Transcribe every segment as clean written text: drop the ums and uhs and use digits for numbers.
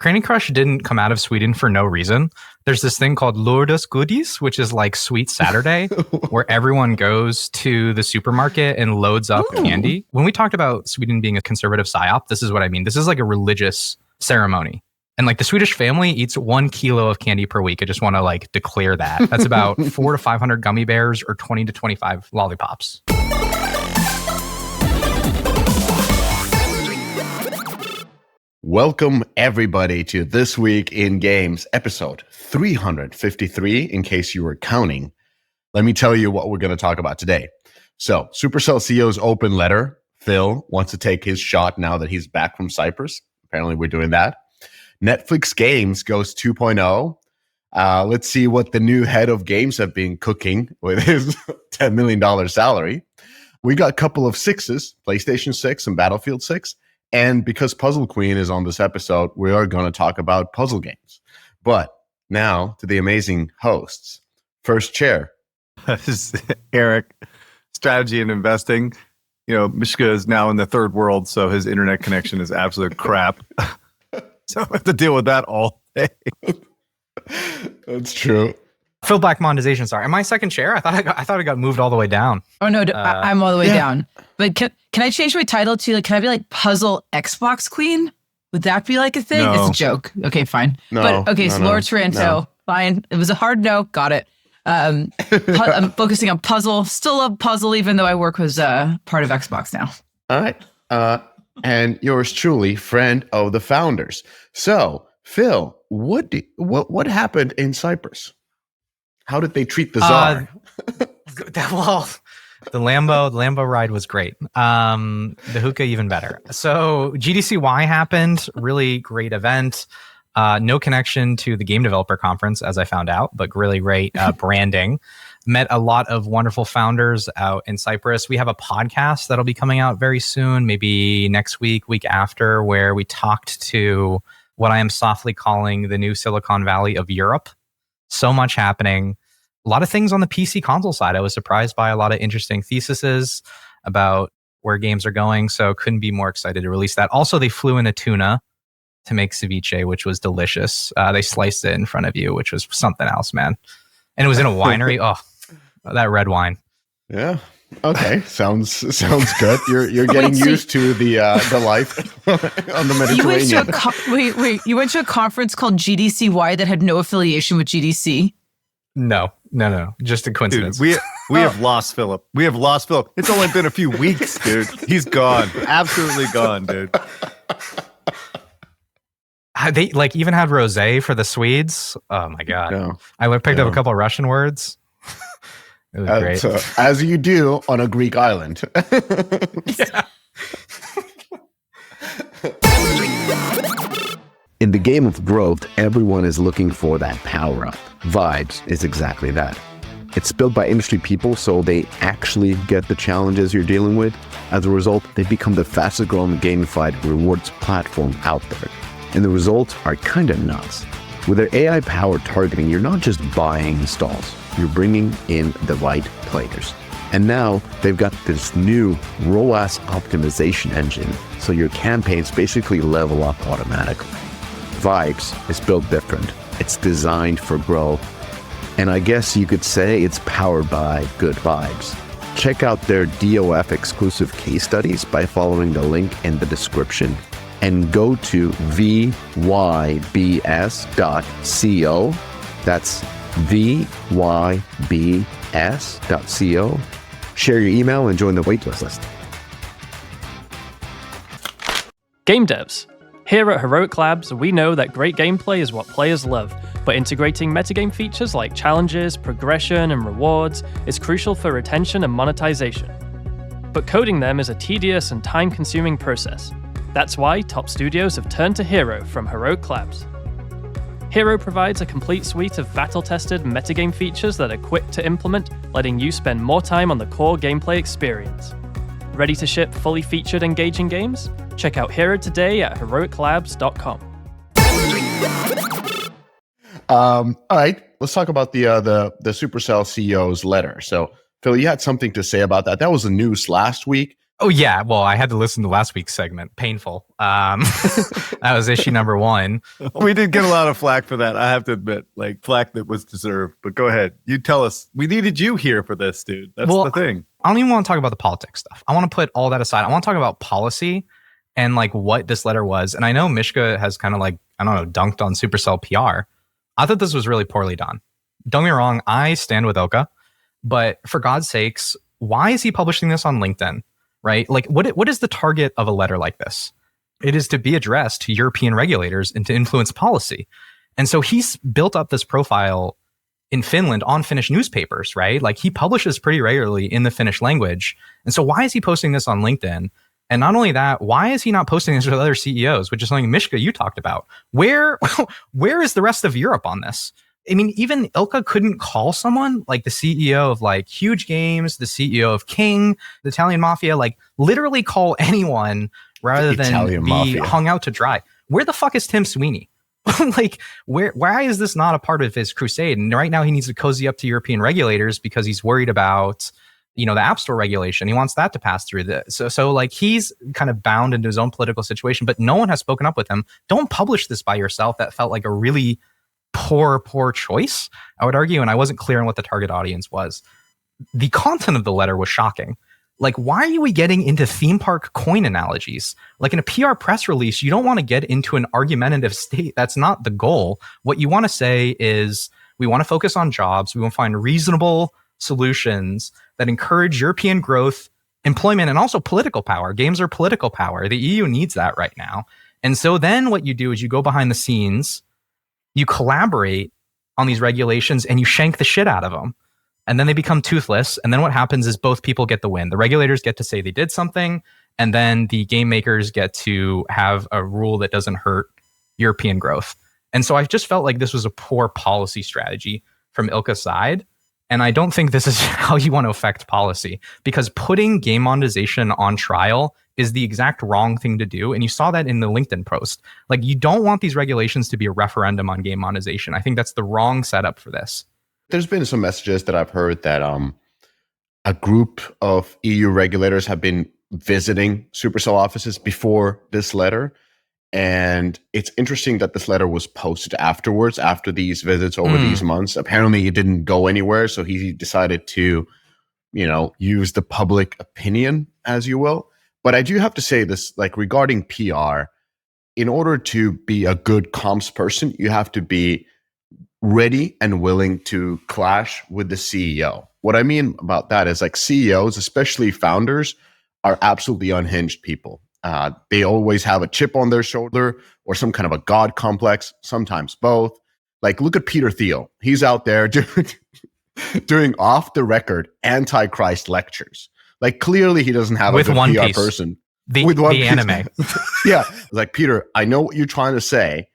Candy Crush didn't come out of Sweden for no reason. There's this thing called Lördagsgodis, which is like Sweet Saturday, where everyone goes to the supermarket and loads up candy. When we talked about Sweden being a conservative psyop, this is what I mean. This is like a religious ceremony. And like the Swedish family eats 1 kilo of candy per week. I just want to like declare that. That's about 400 to 500 gummy bears or 20 to 25 lollipops. Welcome, everybody, to This Week in Games, episode 353, in case you were counting. Let me tell you what we're going to talk about today. So, Supercell CEO's open letter. Phil wants to take his shot now that he's back from Cyprus. Apparently, we're doing that. Netflix Games goes 2.0. Let's see what the new head of games have been cooking with his $10 million salary. We got a couple of 6’s, PlayStation 6 and Battlefield 6. And because Puzzle Queen is on this episode, we are going to talk about puzzle games. But now to the amazing hosts. First chair. This is Eric, strategy and investing. You know, Mishka is now in the third world, so his internet connection is absolute crap. So I have to deal with that all day. That's true. Phil Black monetization. Sorry, am I second chair? I thought I got moved all the way down. Oh no, I'm all the way down. But can I change my title to like? Can I be like Puzzle Xbox Queen? Would that be like a thing? No. It's a joke. Okay, fine. No, Laura Taranto. Fine. It was a hard no. Got it. I'm focusing on puzzle. Still love puzzle, even though I work with part of Xbox now. All right. And yours truly, friend of the founders. So, Phil, what happened in Cyprus? How did they treat the Tsar? Well, the Lambo ride was great. The hookah even better. So GDCY happened. Really great event. No connection to the game developer conference, as I found out, but really great branding. Met a lot of wonderful founders out in Cyprus. We have a podcast that'll be coming out very soon, maybe next week after, where we talked to what I am softly calling the new Silicon Valley of Europe. So much happening. A lot of things on the PC console side. I was surprised by a lot of interesting theses about where games are going. So couldn't be more excited to release that. Also, they flew in a tuna to make ceviche, which was delicious. They sliced it in front of you, which was something else, man. And it was in a winery. Oh, that red wine. Yeah. Okay. Sounds good. You're getting used to the life on the Mediterranean. You went to a conference called GDCY that had no affiliation with GDC? No. Just a coincidence. Dude, we have lost Philip. It's only been a few weeks, dude. He's gone. Absolutely gone, dude. They like even had rosé for the Swedes. Oh my god! No. I picked up a couple of Russian words. It was great. As you do on a Greek island. Yeah. In the game of growth, everyone is looking for that power-up. Vibes is exactly that. It's built by industry people, so they actually get the challenges you're dealing with. As a result, they become the fastest-growing gamified rewards platform out there. And the results are kind of nuts. With their AI-powered targeting, you're not just buying installs, you're bringing in the right players. And now they've got this new ROAS optimization engine, so your campaigns basically level up automatically. Vibes is built different. It's designed for growth. And I guess you could say it's powered by good vibes. Check out their DOF exclusive case studies by following the link in the description. And go to vybs.co. That's vybs.co. Share your email and join the waitlist list. Game devs. Here at Heroic Labs, we know that great gameplay is what players love, but integrating metagame features like challenges, progression, and rewards is crucial for retention and monetization. But coding them is a tedious and time-consuming process. That's why top studios have turned to Hero from Heroic Labs. Hero provides a complete suite of battle-tested metagame features that are quick to implement, letting you spend more time on the core gameplay experience. Ready to ship fully featured, engaging games? Check out Hero today at heroiclabs.com. All right, let's talk about the Supercell CEO's letter. So, Phil, you had something to say about that. That was the news last week. Oh yeah, well, I had to listen to last week's segment. Painful. That was issue number 1. We did get a lot of flack for that. I have to admit, like flack that was deserved. But go ahead. You tell us. We needed you here for this, dude. That's the thing. I don't even want to talk about the politics stuff. I want to put all that aside. I want to talk about policy and like what this letter was. And I know Mishka has kind of like, I don't know, dunked on Supercell PR. I thought this was really poorly done. Don't get me wrong. I stand with Oka, but for God's sakes, why is he publishing this on LinkedIn? Right? Like what is the target of a letter like this? It is to be addressed to European regulators and to influence policy. And so he's built up this profile in Finland on Finnish newspapers, right? Like he publishes pretty regularly in the Finnish language. And so why is he posting this on LinkedIn? And not only that, why is he not posting this with other CEOs, which is something Mishka you talked about? Where is the rest of Europe on this? I mean, even Ilka couldn't call someone like the CEO of like Huge Games, the CEO of King, the Italian Mafia, like literally call anyone rather than be hung out to dry. Where the fuck is Tim Sweeney? Like, why is this not a part of his crusade? And right now he needs to cozy up to European regulators because he's worried about, the App Store regulation. He wants that to pass through. So like he's kind of bound into his own political situation, but no one has spoken up with him. Don't publish this by yourself. That felt like a really poor choice, I would argue, and I wasn't clear on what the target audience was. The content of the letter was shocking. Like, why are we getting into theme park coin analogies? Like in a PR press release, you don't want to get into an argumentative state. That's not the goal. What you want to say is we want to focus on jobs. We want to find reasonable solutions that encourage European growth, employment, and also political power. Games are political power. The EU needs that right now. And so then what you do is you go behind the scenes, you collaborate on these regulations, and you shank the shit out of them. And then they become toothless. And then what happens is both people get the win. The regulators get to say they did something, and then the game makers get to have a rule that doesn't hurt European growth. And so I just felt like this was a poor policy strategy from Ilka's side. And I don't think this is how you want to affect policy, because putting game monetization on trial is the exact wrong thing to do. And you saw that in the LinkedIn post. Like, you don't want these regulations to be a referendum on game monetization. I think that's the wrong setup for this. There's been some messages that I've heard that a group of EU regulators have been visiting Supercell offices before this letter. And it's interesting that this letter was posted afterwards, after these visits over these months. Apparently it didn't go anywhere. So he decided to, use the public opinion, as you will. But I do have to say this, like regarding PR, in order to be a good comms person, you have to be ready and willing to clash with the CEO. What I mean about that is, like, CEOs, especially founders, are absolutely unhinged people. They always have a chip on their shoulder or some kind of a god complex, sometimes both. Like, look at Peter Thiel. He's out there doing off the record antichrist lectures. Like, clearly he doesn't have with a good One PR Piece. person. The anime. Yeah. Like, Peter, I know what you're trying to say.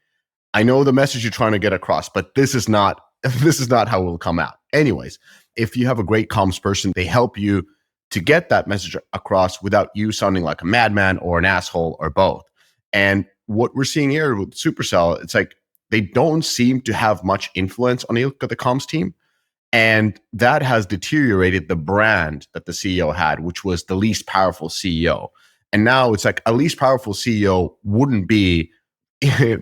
I know the message you're trying to get across, but this is not how it will come out. Anyways, if you have a great comms person, they help you to get that message across without you sounding like a madman or an asshole or both. And what we're seeing here with Supercell, it's like they don't seem to have much influence on the comms team. And that has deteriorated the brand that the CEO had, which was the least powerful CEO. And now it's like a least powerful CEO wouldn't be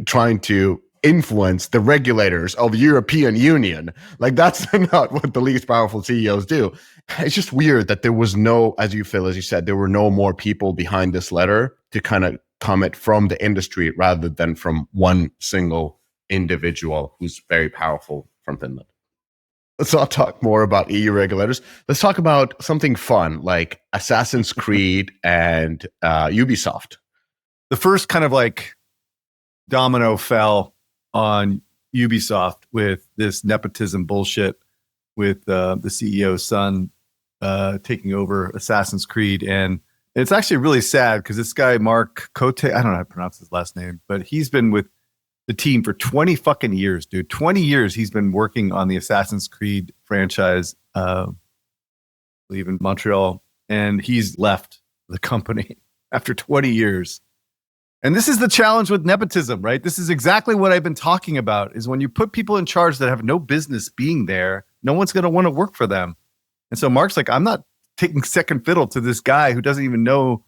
trying to influence the regulators of the European Union. Like, that's not what the least powerful CEOs do. It's just weird that there was no, as you said, there were no more people behind this letter to kind of comment from the industry rather than from one single individual who's very powerful from Finland. Let's not talk more about EU regulators. Let's talk about something fun like Assassin's Creed and Ubisoft. The first kind of like domino fell on Ubisoft with this nepotism bullshit with the CEO's son taking over Assassin's Creed. And it's actually really sad because this guy, Mark Cote, I don't know how to pronounce his last name, but he's been with the team for 20 fucking years, dude. 20 years he's been working on the Assassin's Creed franchise, I believe in Montreal, and he's left the company after 20 years. And this is the challenge with nepotism, right? This is exactly what I've been talking about, is when you put people in charge that have no business being there, no one's going to want to work for them. And so Mark's like, I'm not taking second fiddle to this guy who doesn't even know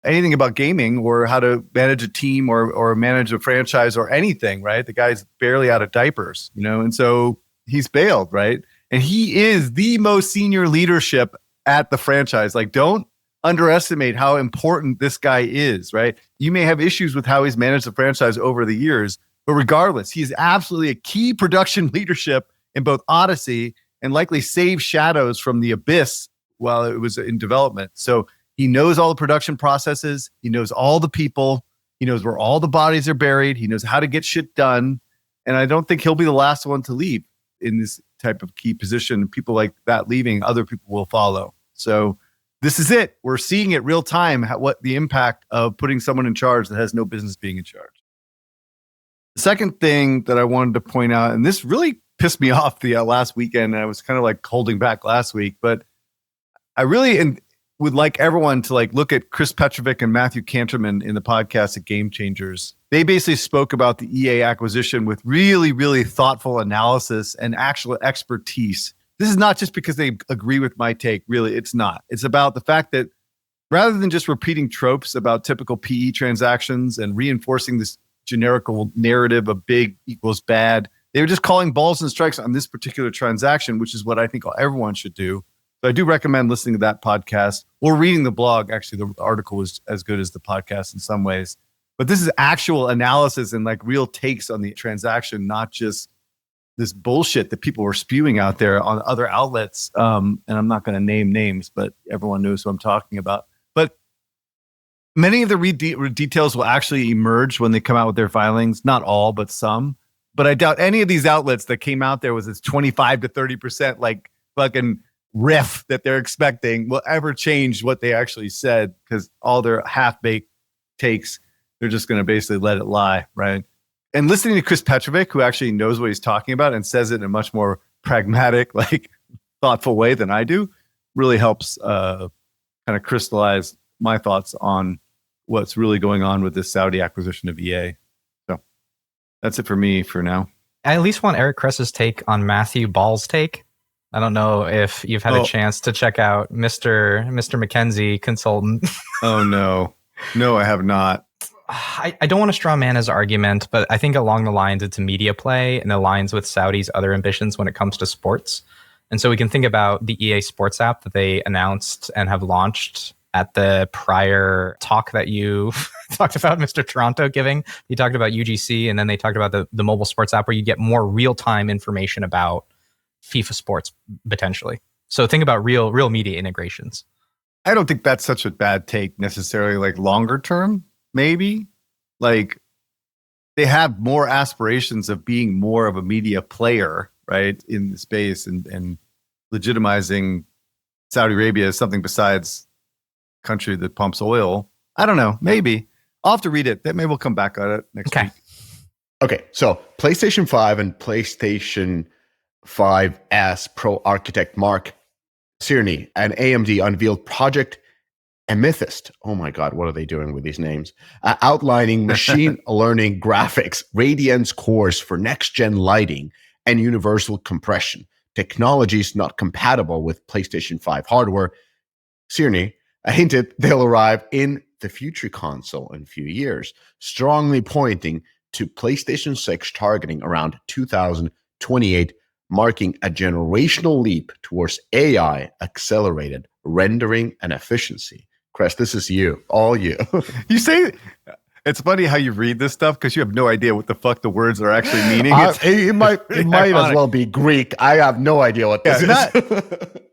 anything about gaming or how to manage a team or manage a franchise or anything, right? The guy's barely out of diapers, and so he's bailed, right? And he is the most senior leadership at the franchise. Like, don't underestimate how important this guy is, right? You may have issues with how he's managed the franchise over the years, but regardless, he's absolutely a key production leadership in both Odyssey and likely saved Shadows from the abyss while it was in development. So he knows all the production processes. He knows all the people. He knows where all the bodies are buried. He knows how to get shit done. And I don't think he'll be the last one to leave in this type of key position. People like that leaving, other people will follow. So this is it. We're seeing it real time, what the impact of putting someone in charge that has no business being in charge. The second thing that I wanted to point out, and this really pissed me off the last weekend, and I was kind of like holding back last week, but I really would like everyone to like look at Chris Petrovic and Matthew Canterman in the podcast at Game Changers. They basically spoke about the EA acquisition with really, really thoughtful analysis and actual expertise. This is not just because they agree with my take. Really, it's not. It's about the fact that rather than just repeating tropes about typical PE transactions and reinforcing this generical narrative of big equals bad, they were just calling balls and strikes on this particular transaction, which is what I think everyone should do. So I do recommend listening to that podcast or reading the blog. Actually, the article was as good as the podcast in some ways. But this is actual analysis and like real takes on the transaction, not just this bullshit that people were spewing out there on other outlets. And I'm not going to name names, but everyone knows who I'm talking about. But many of the details will actually emerge when they come out with their filings. Not all, but some. But I doubt any of these outlets that came out there with this 25 to 30% like fucking riff that they're expecting will ever change what they actually said, because all their half-baked takes, they're just going to basically let it lie, right? And listening to Chris Petrovic, who actually knows what he's talking about and says it in a much more pragmatic, like thoughtful way than I do, really helps kind of crystallize my thoughts on what's really going on with this Saudi acquisition of EA. So that's it for me for now. I at least want Eric Kress's take on Matthew Ball's take. I don't know if you've had a chance to check out Mr. McKenzie consultant. Oh, no. No, I have not. I don't want to straw man his argument, but I think along the lines it's a media play and aligns with Saudi's other ambitions when it comes to sports. And so we can think about the EA Sports app that they announced and have launched at the prior talk that you talked about, Mr. Toronto giving. He talked about UGC, and then they talked about the mobile sports app where you get more real-time information about FIFA sports potentially. So think about real media integrations. I don't think that's such a bad take necessarily, like longer term, maybe. Like they have more aspirations of being more of a media player, right, in the space and legitimizing Saudi Arabia as something besides a country that pumps oil. I don't know, maybe. I'll have to read it. Maybe we'll come back on it next week. Okay, so PlayStation 5 and PlayStation 5's Pro architect Mark Cerny and AMD unveiled Project Amethyst. Oh my God, what are they doing with these names? Outlining machine learning graphics, Radiance cores for next-gen lighting, and universal compression. Technologies not compatible with PlayStation 5 hardware. Cerny hinted they'll arrive in the future console in a few years, strongly pointing to PlayStation 6 targeting around 2028, marking a generational leap towards AI accelerated rendering and efficiency. Chris, this is you, all you. You say it's funny how you read this stuff because you have no idea what the fuck the words are actually meaning. It might as well be Greek. I have no idea what this is.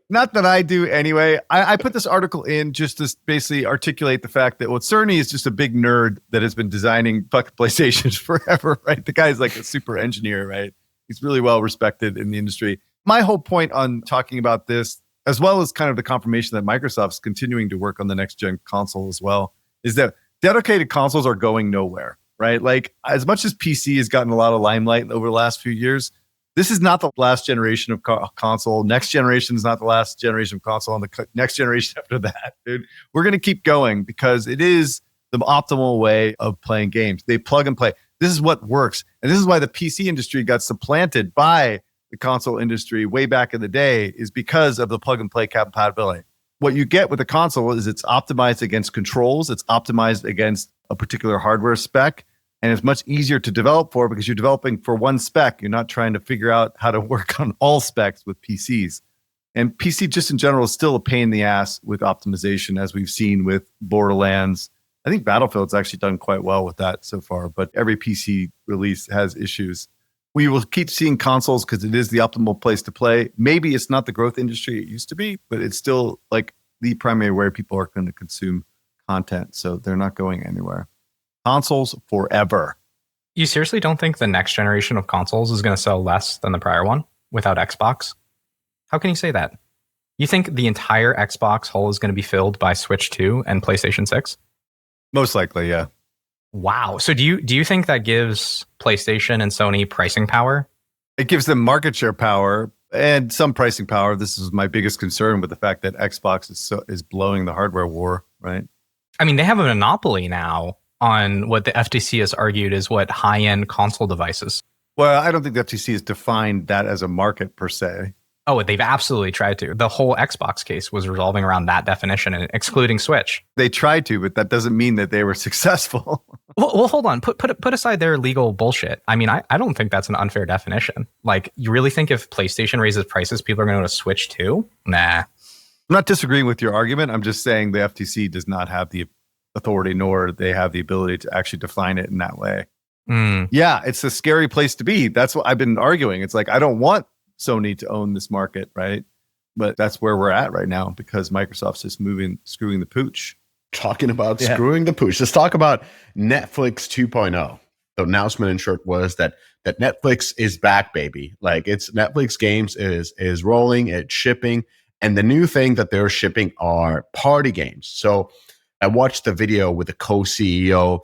Not that I do anyway. I put this article in just to basically articulate the fact that Cerny is just a big nerd that has been designing fucking PlayStations forever, right? The guy's like a super engineer, right? He's really well respected in the industry. My whole point on talking about this, as well as kind of the confirmation that Microsoft's continuing to work on the next gen console as well, is that dedicated consoles are going nowhere, right? Like as much as PC has gotten a lot of limelight over the last few years, this is not the last generation of console. Next generation is not the last generation of console, and the next generation after that, dude. We're going to keep going because it is the optimal way of playing games. They plug and play. This is what works. And this is why the PC industry got supplanted by the console industry way back in the day, is because of the plug and play compatibility. what you get with a console is it's optimized against controls, it's optimized against a particular hardware spec, and it's much easier to develop for because you're developing for one spec. You're not trying to figure out how to work on all specs with PCs. And PC just in general is still a pain in the ass with optimization, as we've seen with Borderlands. I think Battlefield's actually done quite well with that so far, but every PC release has issues. We will keep seeing consoles because it is the optimal place to play. Maybe it's not the growth industry it used to be, but it's still like the primary way people are going to consume content. So they're not going anywhere. Consoles forever. You seriously don't think the next generation of consoles is going to sell less than the prior one without Xbox? How can you say that? You think the entire Xbox hole is going to be filled by Switch 2 and PlayStation 6? Most likely, yeah. Wow. So do you think that gives PlayStation and Sony pricing power? It gives them market share power and some pricing power. This is my biggest concern with the fact that Xbox is blowing the hardware war, right? I mean, they have a monopoly now on what the FTC has argued is what high-end console devices. Well, I don't think the FTC has defined that as a market per se. Oh, they've absolutely tried to. The whole Xbox case was resolving around that definition and excluding Switch. They tried to, but that doesn't mean that they were successful. Well, hold on. Put aside their legal bullshit. I mean, I don't think that's an unfair definition. Like, you really think if PlayStation raises prices, people are going to Switch too? Nah. I'm not disagreeing with your argument. I'm just saying the FTC does not have the authority, nor they have the ability to actually define it in that way. Yeah, it's a scary place to be. That's what I've been arguing. It's like, I don't want Sony to own this market, right? But that's where we're at right now because Microsoft's just screwing the pooch. Talking about screwing the pooch. Let's talk about Netflix 2.0. The announcement in short was that Netflix is back, baby. Like, it's Netflix games is rolling, it's shipping, and the new thing that they're shipping are party games. So I watched the video with the co-CEO,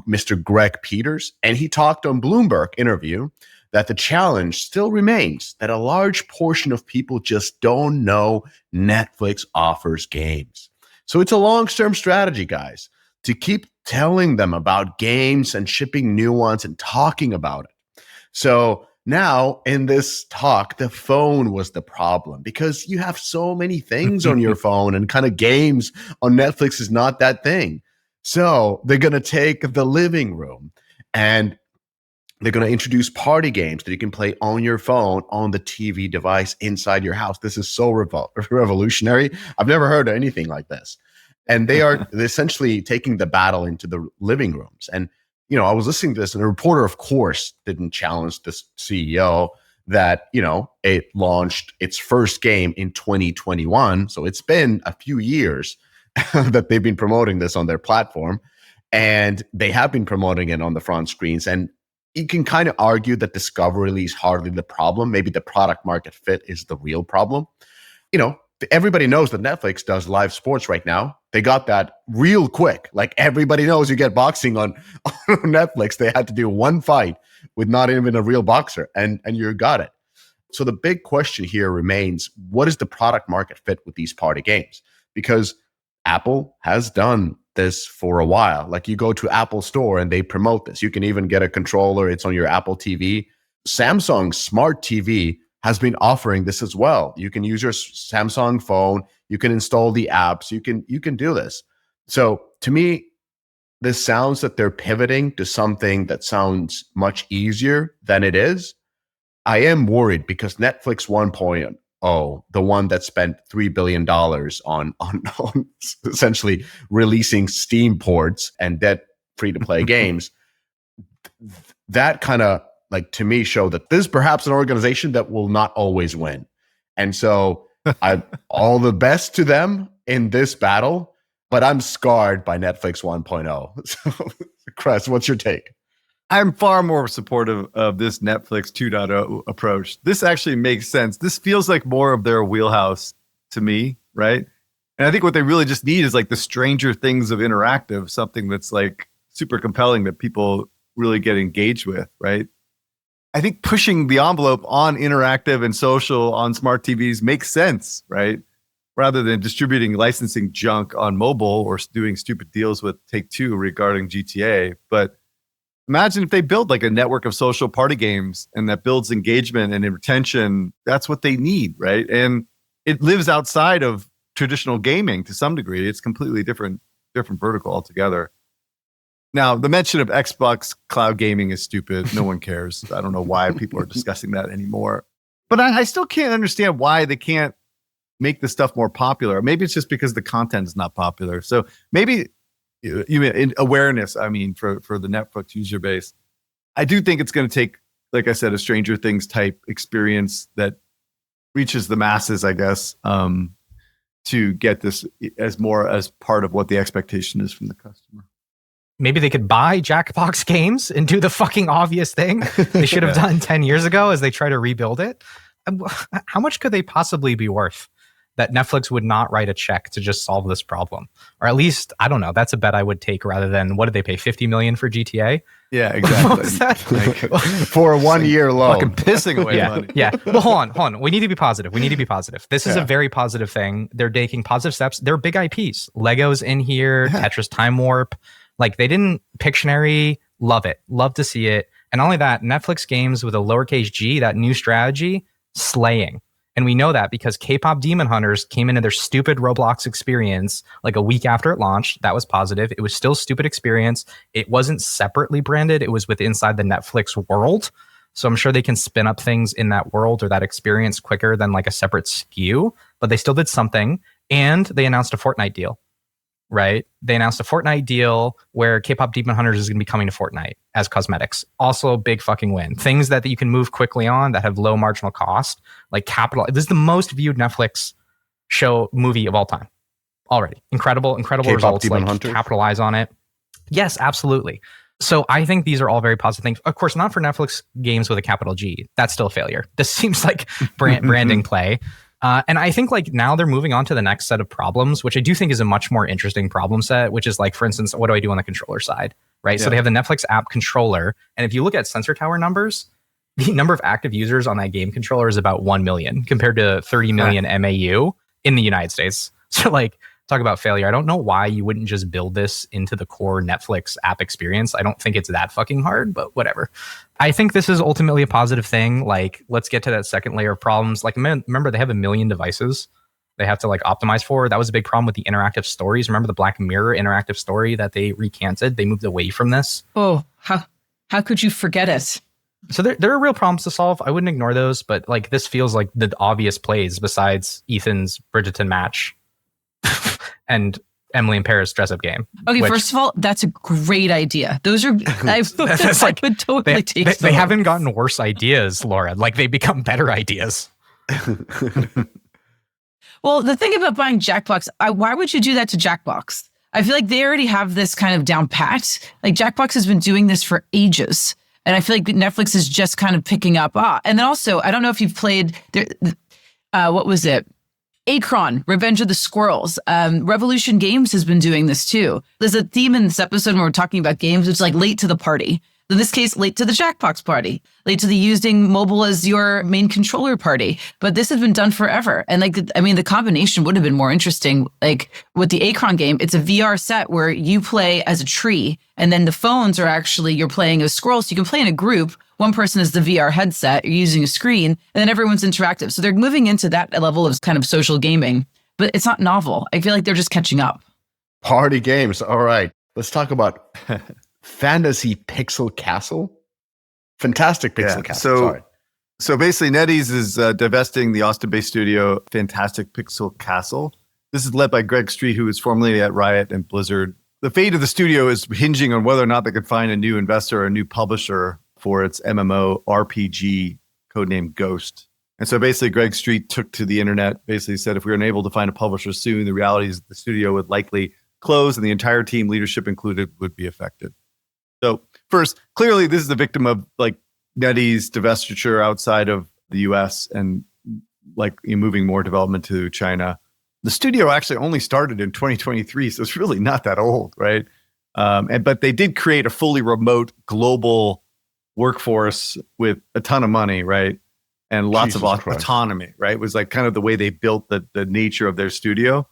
Mr. Greg Peters, and he talked on Bloomberg interview that the challenge still remains that a large portion of people just don't know Netflix offers games. So it's a long-term strategy, guys, to keep telling them about games and shipping new ones and talking about it. So now in this talk, the phone was the problem because you have so many things on your phone and kind of games on Netflix is not that thing. So they're going to take the living room and they're going to introduce party games that you can play on your phone, on the TV device inside your house. This is so revolutionary. I've never heard of anything like this. And they're essentially taking the battle into the living rooms. And, you know, I was listening to this and a reporter, of course, didn't challenge this CEO that, you know, it launched its first game in 2021. So it's been a few years that they've been promoting this on their platform. And they have been promoting it on the front screens. And you can kind of argue that discovery is hardly the problem. Maybe the product market fit is the real problem. You know, everybody knows that Netflix does live sports right now. They got that real quick. Like, everybody knows you get boxing on Netflix. They had to do one fight with not even a real boxer, and you got it. So the big question here remains, what is the product market fit with these party games? Because Apple has done this for a while. Like, you go to Apple Store and they promote this. You can even get a controller. It's on your Apple TV. Samsung Smart TV has been offering this as well. You can use your Samsung phone. You can install the apps. You can do this. So to me, this sounds that they're pivoting to something that sounds much easier than it is. I am worried because Netflix 1.0, the one that spent $3 billion on essentially releasing Steam ports and that free-to-play games, that kind of, like, to me, show that this is perhaps an organization that will not always win. And so all the best to them in this battle, but I'm scarred by Netflix 1.0. So, Chris, what's your take? I'm far more supportive of this Netflix 2.0 approach. This actually makes sense. This feels like more of their wheelhouse to me, right? And I think what they really just need is like the Stranger Things of interactive, something that's like super compelling that people really get engaged with, right? I think pushing the envelope on interactive and social on smart TVs makes sense, right? Rather than distributing licensing junk on mobile or doing stupid deals with Take-Two regarding GTA. But imagine if they build like a network of social party games and that builds engagement and retention. That's what they need, right? And it lives outside of traditional gaming to some degree. It's completely different vertical altogether. Now, the mention of Xbox cloud gaming is stupid. No one cares. I don't know why people are discussing that anymore. But I still can't understand why they can't make the stuff more popular. Maybe it's just because the content is not popular. So maybe in awareness, I mean, for the Netflix user base, I do think it's going to take, like I said, a Stranger Things type experience that reaches the masses, I guess, to get this as part of what the expectation is from the customer. Maybe they could buy Jackbox Games and do the fucking obvious thing they should have done 10 years ago as they try to rebuild it. How much could they possibly be worth that Netflix would not write a check to just solve this problem? Or at least, I don't know, that's a bet I would take rather than, what did they pay, $50 million for GTA? Yeah, exactly. For a 1 year loan. Fucking pissing away money. Yeah. Well, hold on. We need to be positive. This is a very positive thing. They're taking positive steps. They're big IPs. Lego's in here, Tetris Time Warp. Like, they didn't Pictionary. Love it. Love to see it. And not only that, Netflix games with a lowercase g, that new strategy, slaying. And we know that because K-pop Demon Hunters came into their stupid Roblox experience like a week after it launched. That was positive. It was still a stupid experience. It wasn't separately branded. It was inside the Netflix world. So I'm sure they can spin up things in that world or that experience quicker than like a separate SKU. But they still did something. And they announced a Fortnite deal. Right? They announced a Fortnite deal where K-pop Demon Hunters is going to be coming to Fortnite as cosmetics. Also a big fucking win. Things that you can move quickly on that have low marginal cost, like Capital. This is the most viewed Netflix movie of all time already. Incredible K-pop results. Demon like Hunters. Capitalize on it. Yes, absolutely. So I think these are all very positive things. Of course, not for Netflix games with a capital G. That's still a failure. This seems like branding play. And I think like now they're moving on to the next set of problems, which I do think is a much more interesting problem set, which is like, for instance, what do I do on the controller side, right? Yeah. So they have the Netflix app controller. And if you look at Sensor Tower numbers, the number of active users on that game controller is about 1 million compared to 30 million MAU in the United States. So like, talk about failure. I don't know why you wouldn't just build this into the core Netflix app experience. I don't think it's that fucking hard, but whatever. I think this is ultimately a positive thing. Like, let's get to that second layer of problems. Like, remember, they have 1 million devices they have to like optimize for. That was a big problem with the interactive stories. Remember the Black Mirror interactive story that they recanted? They moved away from this. Oh, how could you forget it? So there are real problems to solve. I wouldn't ignore those, but like this feels like the obvious plays besides Ethan's Bridgerton match and Emily in Paris dress-up game. Okay, first of all, that's a great idea. Those are I would totally take those. They haven't gotten worse ideas, Laura. Like they become better ideas. Well, the thing about buying Jackbox, why would you do that to Jackbox? I feel like they already have this kind of down pat. Like Jackbox has been doing this for ages. And I feel like Netflix is just kind of picking up. And then also, I don't know if you've played, what was it? Akron, Revenge of the Squirrels. Revolution Games has been doing this too. There's a theme in this episode when we're talking about games. It's like late to the party. In this case, late to the Jackbox party, late to the using mobile as your main controller party. But this has been done forever. And like, the combination would have been more interesting. Like with the Akron game, it's a VR set where you play as a tree and then the phones are actually, you're playing as squirrels. So you can play in a group. One person is the VR headset, you're using a screen, and then everyone's interactive. So they're moving into that level of kind of social gaming, but it's not novel. I feel like they're just catching up. Party games. All right. Let's talk about Fantasy Pixel Castle. Fantastic Pixel Castle. So basically, NetEase is divesting the Austin-based studio Fantastic Pixel Castle. This is led by Greg Street, who was formerly at Riot and Blizzard. The fate of the studio is hinging on whether or not they could find a new investor or a new publisher for its MMO RPG codenamed Ghost. And so basically, Greg Street took to the internet, basically said, if we were unable to find a publisher soon, the reality is the studio would likely close and the entire team, leadership included, would be affected. So first, clearly this is the victim of like NetEase divestiture outside of the US and like moving more development to China. The studio actually only started in 2023, so it's really not that old, right? But they did create a fully remote global workforce with a ton of money, right? And lots of autonomy, right? It was like kind of the way they built the nature of their studio.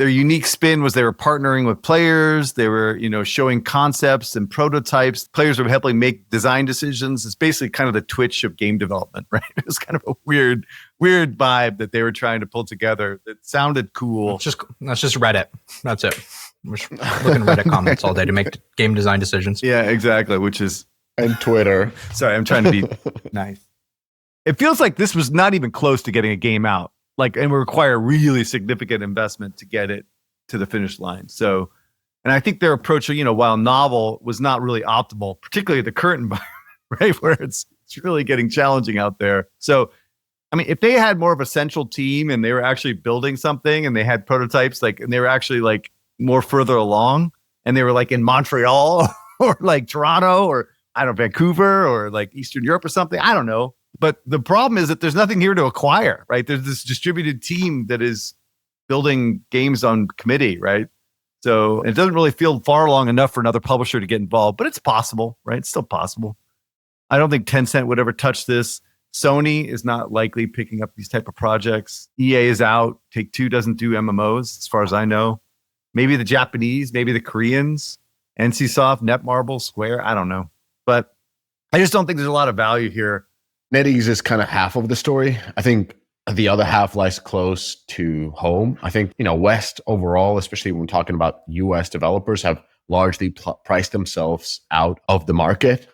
their unique spin was they were partnering with players. They were, showing concepts and prototypes. Players would helping make design decisions. It's basically kind of the Twitch of game development, right? It was kind of a weird vibe that they were trying to pull together that sounded cool. That's just Reddit. That's it. We're just looking at Reddit comments all day to make game design decisions. Yeah, exactly. And Twitter. Sorry, I'm trying to be nice. It feels like this was not even close to getting a game out. And would require really significant investment to get it to the finish line. So, and I think their approach, while novel, was not really optimal, particularly the current environment, right, where it's really getting challenging out there. So, I mean, if they had more of a central team and they were actually building something and they had prototypes, and they were actually more further along, and they were in Montreal or Toronto or Vancouver or Eastern Europe or something, I don't know. But the problem is that there's nothing here to acquire, right? There's this distributed team that is building games on committee, right? So it doesn't really feel far along enough for another publisher to get involved, but it's possible, right? It's still possible. I don't think Tencent would ever touch this. Sony is not likely picking up these type of projects. EA is out. Take-Two doesn't do MMOs, as far as I know. Maybe the Japanese, maybe the Koreans, NCSoft, Netmarble, Square, I don't know. But I just don't think there's a lot of value here. NetEase is kind of half of the story. I think the other half lies close to home. I think, West overall, especially when we're talking about US developers, have largely priced themselves out of the market.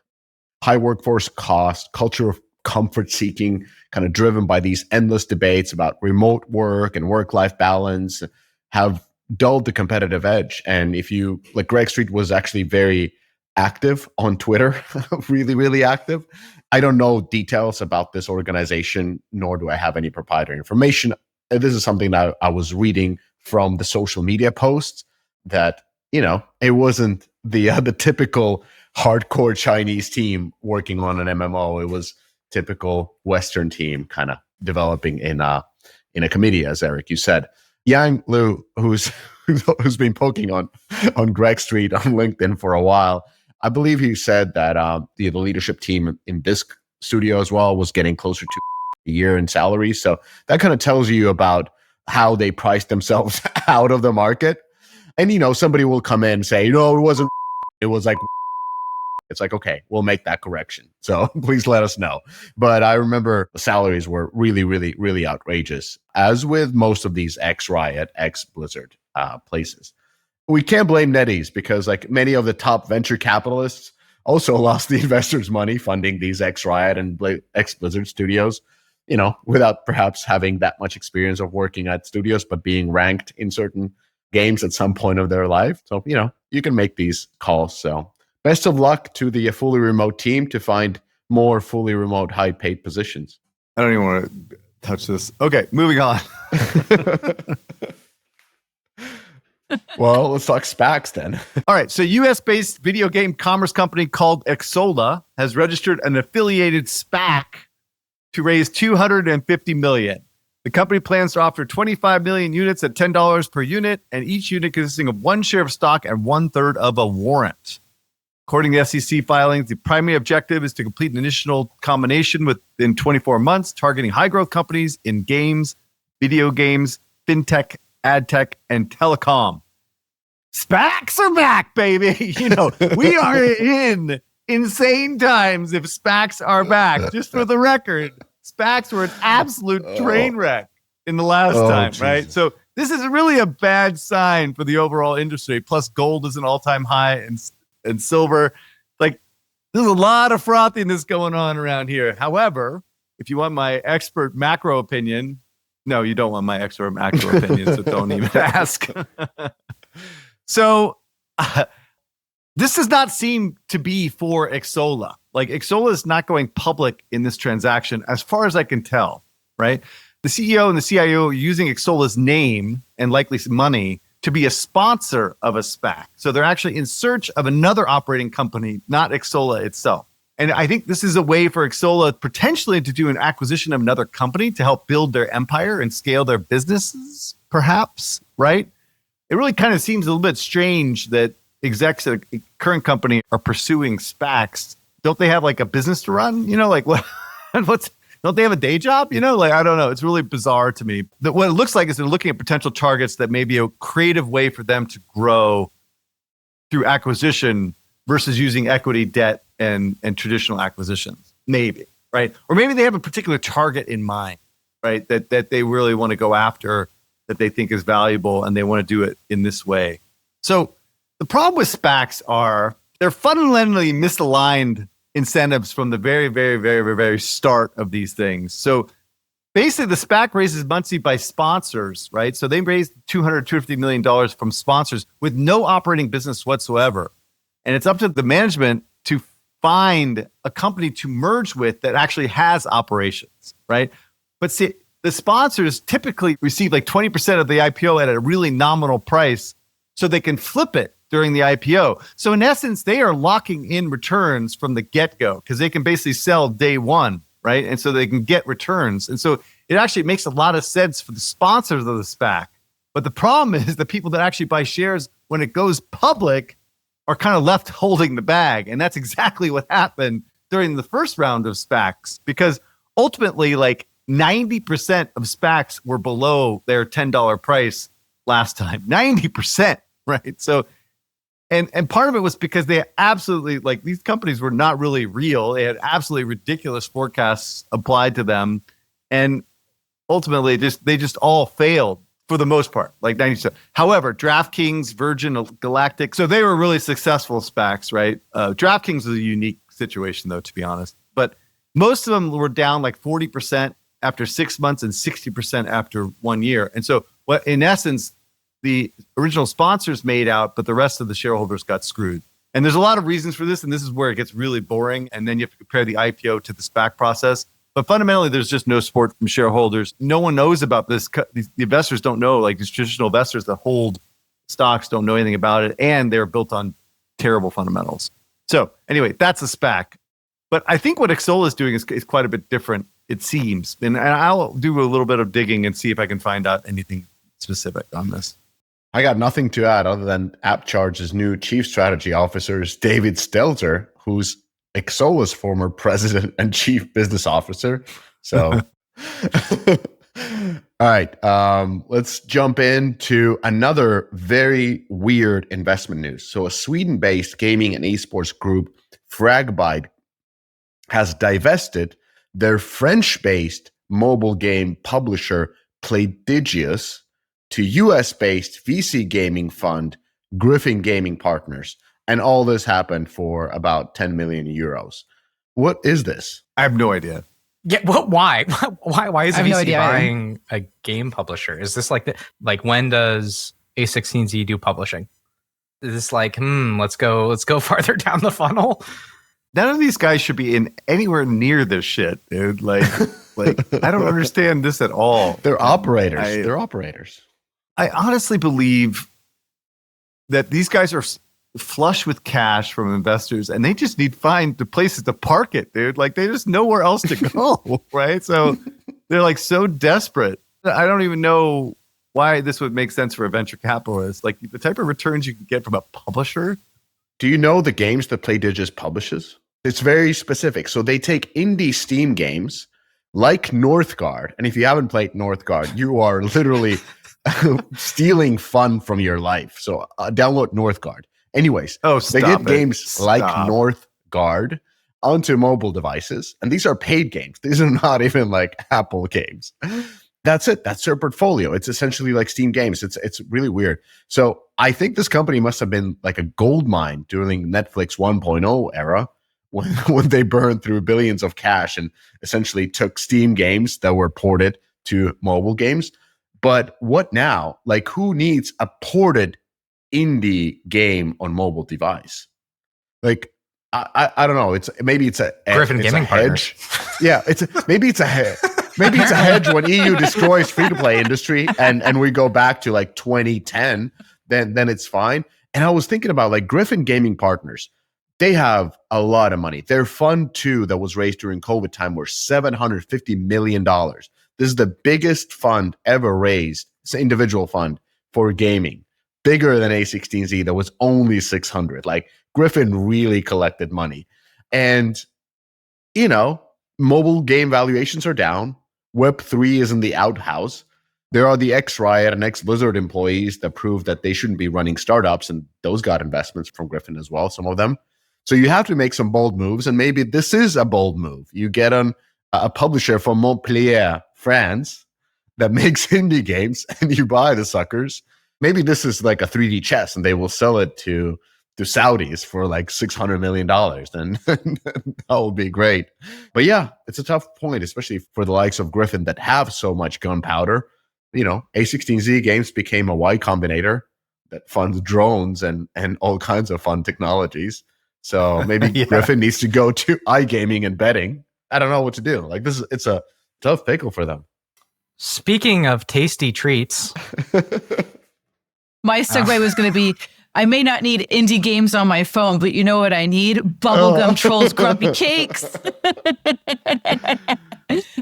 High workforce cost, culture of comfort seeking, kind of driven by these endless debates about remote work and work-life balance, have dulled the competitive edge. And if you, Greg Street was actually very active on Twitter, really, really active. I don't know details about this organization, nor do I have any proprietary information. This is something that I was reading from the social media posts that, it wasn't the typical hardcore Chinese team working on an MMO. It was typical Western team kind of developing in a committee, as Eric, you said. Yang Liu, who's been poking on Greg Street on LinkedIn for a while, I believe he said that the leadership team in this studio as well was getting closer to a year in salary. So that kind of tells you about how they priced themselves out of the market. And, somebody will come in and say, it wasn't, it was it's okay, we'll make that correction. So please let us know. But I remember the salaries were really, really, really outrageous, as with most of these ex-Riot, ex-Blizzard places. We can't blame NetEase because many of the top venture capitalists also lost the investors' money funding these ex-Riot and ex-Blizzard studios, without perhaps having that much experience of working at studios, but being ranked in certain games at some point of their life. So, you can make these calls. So best of luck to the fully remote team to find more fully remote high-paid positions. I don't even want to touch this. Okay, moving on. Well, let's talk SPACs then. All right. So US-based video game commerce company called Xola has registered an affiliated SPAC to raise $250 million. The company plans to offer 25 million units at $10 per unit, and each unit consisting of one share of stock and 1/3 of a warrant. According to SEC filings, the primary objective is to complete an initial combination within 24 months, targeting high-growth companies in games, video games, fintech, ad tech, and telecom. SPACs are back, baby. We are in insane times if SPACs are back. Just for the record, SPACs were an absolute train wreck in the last time, Jesus. right? So this is really a bad sign for the overall industry. Plus, gold is an all-time high, and silver. There's a lot of frothiness going on around here. However, if you want my expert macro opinion, no, you don't want my expert macro opinion, so don't even ask. So this does not seem to be for Xola. Xola is not going public in this transaction, as far as I can tell, right? The CEO and the CIO are using Xola's name and likely some money to be a sponsor of a SPAC. So they're actually in search of another operating company, not Xola itself. And I think this is a way for Xola potentially to do an acquisition of another company to help build their empire and scale their businesses, perhaps, right? It really kind of seems a little bit strange that execs at a current company are pursuing SPACs. Don't they have a business to run? What? don't they have a day job? You know, like, I don't know. It's really bizarre to me. What it looks like is they're looking at potential targets that may be a creative way for them to grow through acquisition versus using equity, debt, and traditional acquisitions. Maybe, right? Or maybe they have a particular target in mind, right? That they really want to go after, that they think is valuable, and they want to do it in this way. So the problem with SPACs are they're fundamentally misaligned incentives from the very, very, very, very, very start of these things. So basically, the SPAC raises money by sponsors, right? So they raised $250 million from sponsors with no operating business whatsoever. And it's up to the management to find a company to merge with that actually has operations, right? But see, the sponsors typically receive like 20% of the IPO at a really nominal price so they can flip it during the IPO. So in essence, they are locking in returns from the get-go because they can basically sell day one, right? And so they can get returns. And so it actually makes a lot of sense for the sponsors of the SPAC. But the problem is the people that actually buy shares when it goes public are kind of left holding the bag. And that's exactly what happened during the first round of SPACs, because ultimately like 90% of SPACs were below their $10 price last time. 90%, right? So And part of it was because they absolutely, like, these companies were not really real. They had absolutely ridiculous forecasts applied to them. And ultimately, they just all failed for the most part, like 90%. However, DraftKings, Virgin Galactic, so they were really successful SPACs, right? DraftKings was a unique situation, though, to be honest. But most of them were down like 40% after 6 months and 60% after 1 year. And so what, in essence, the original sponsors made out, but the rest of the shareholders got screwed. And there's a lot of reasons for this, and this is where it gets really boring. And then you have to compare the IPO to the SPAC process. But fundamentally, there's just no support from shareholders. No one knows about this. The investors don't know, like these traditional investors that hold stocks don't know anything about it, and they're built on terrible fundamentals. So anyway, that's a SPAC. But I think what Xola is doing is quite a bit different, it seems. And I'll do a little bit of digging and see if I can find out anything specific on this. I got nothing to add other than AppCharge's new chief strategy officer is David Stelter, who's Xola's former president and chief business officer. So, all right, let's jump into another very weird investment news. So a Sweden-based gaming and esports group, Frag, has divested their French-based mobile game publisher, Playdigs, to US-based VC gaming fund, Griffin Gaming Partners. And all this happened for about 10 million euros. What is this? I have no idea. Yeah, well, why? Why is I have no VC idea buying a game publisher? Is this like when does A16Z do publishing? Is this like, let's go farther down the funnel? None of these guys should be in anywhere near this shit, dude. Like I don't understand this at all. They're operators. I honestly believe that these guys are flush with cash from investors, and they just need to find the places to park it, dude. Like they just nowhere else to go, right? So they're like so desperate. I don't even know why this would make sense for a venture capitalist. Like the type of returns you can get from a publisher. Do you know the games that Playdigs publishes? It's very specific. So they take indie Steam games like Northgard, and if you haven't played Northgard, you are literally stealing fun from your life. So download Northgard. Anyways, they get games like Northgard onto mobile devices, and these are paid games. These are not even like Apple games. That's it. That's their portfolio. It's essentially like Steam games. It's really weird. So I think this company must have been like a gold mine during Netflix 1.0 era when they burned through billions of cash and essentially took Steam games that were ported to mobile games. But what now? Like, who needs a ported indie game on mobile device? Like, I don't know. Maybe it's a Griffin Gaming hedge. Yeah, maybe it's a hedge. Maybe it's a hedge when EU destroys free-to-play industry and we go back to like 2010, then it's fine. And I was thinking about like Griffin Gaming Partners. They have a lot of money. Their fund 2 that was raised during COVID time were $750 million. This is the biggest fund ever raised. It's an individual fund for gaming. Bigger than A16Z that was only 600. Like Griffin really collected money. And, you know, mobile game valuations are down. Web3 is in the outhouse. There are the ex-Riot and ex-Blizzard employees that prove that they shouldn't be running startups, and those got investments from Griffin as well, some of them. So you have to make some bold moves, and maybe this is a bold move. You get a publisher from Montpellier, France, that makes indie games, and you buy the suckers. Maybe this is like a 3D chess, and they will sell it to Saudis for like $600 million. And that would be great. But yeah, it's a tough point, especially for the likes of Griffin that have so much gunpowder. You know, A16Z Games became a Y Combinator that funds drones and all kinds of fun technologies. So maybe Griffin needs to go to iGaming and betting. I don't know what to do. Like it's a tough pickle for them. Speaking of tasty treats, my segue was going to be, I may not need indie games on my phone, but you know what I need? Bubblegum Trolls Grumpy Cakes.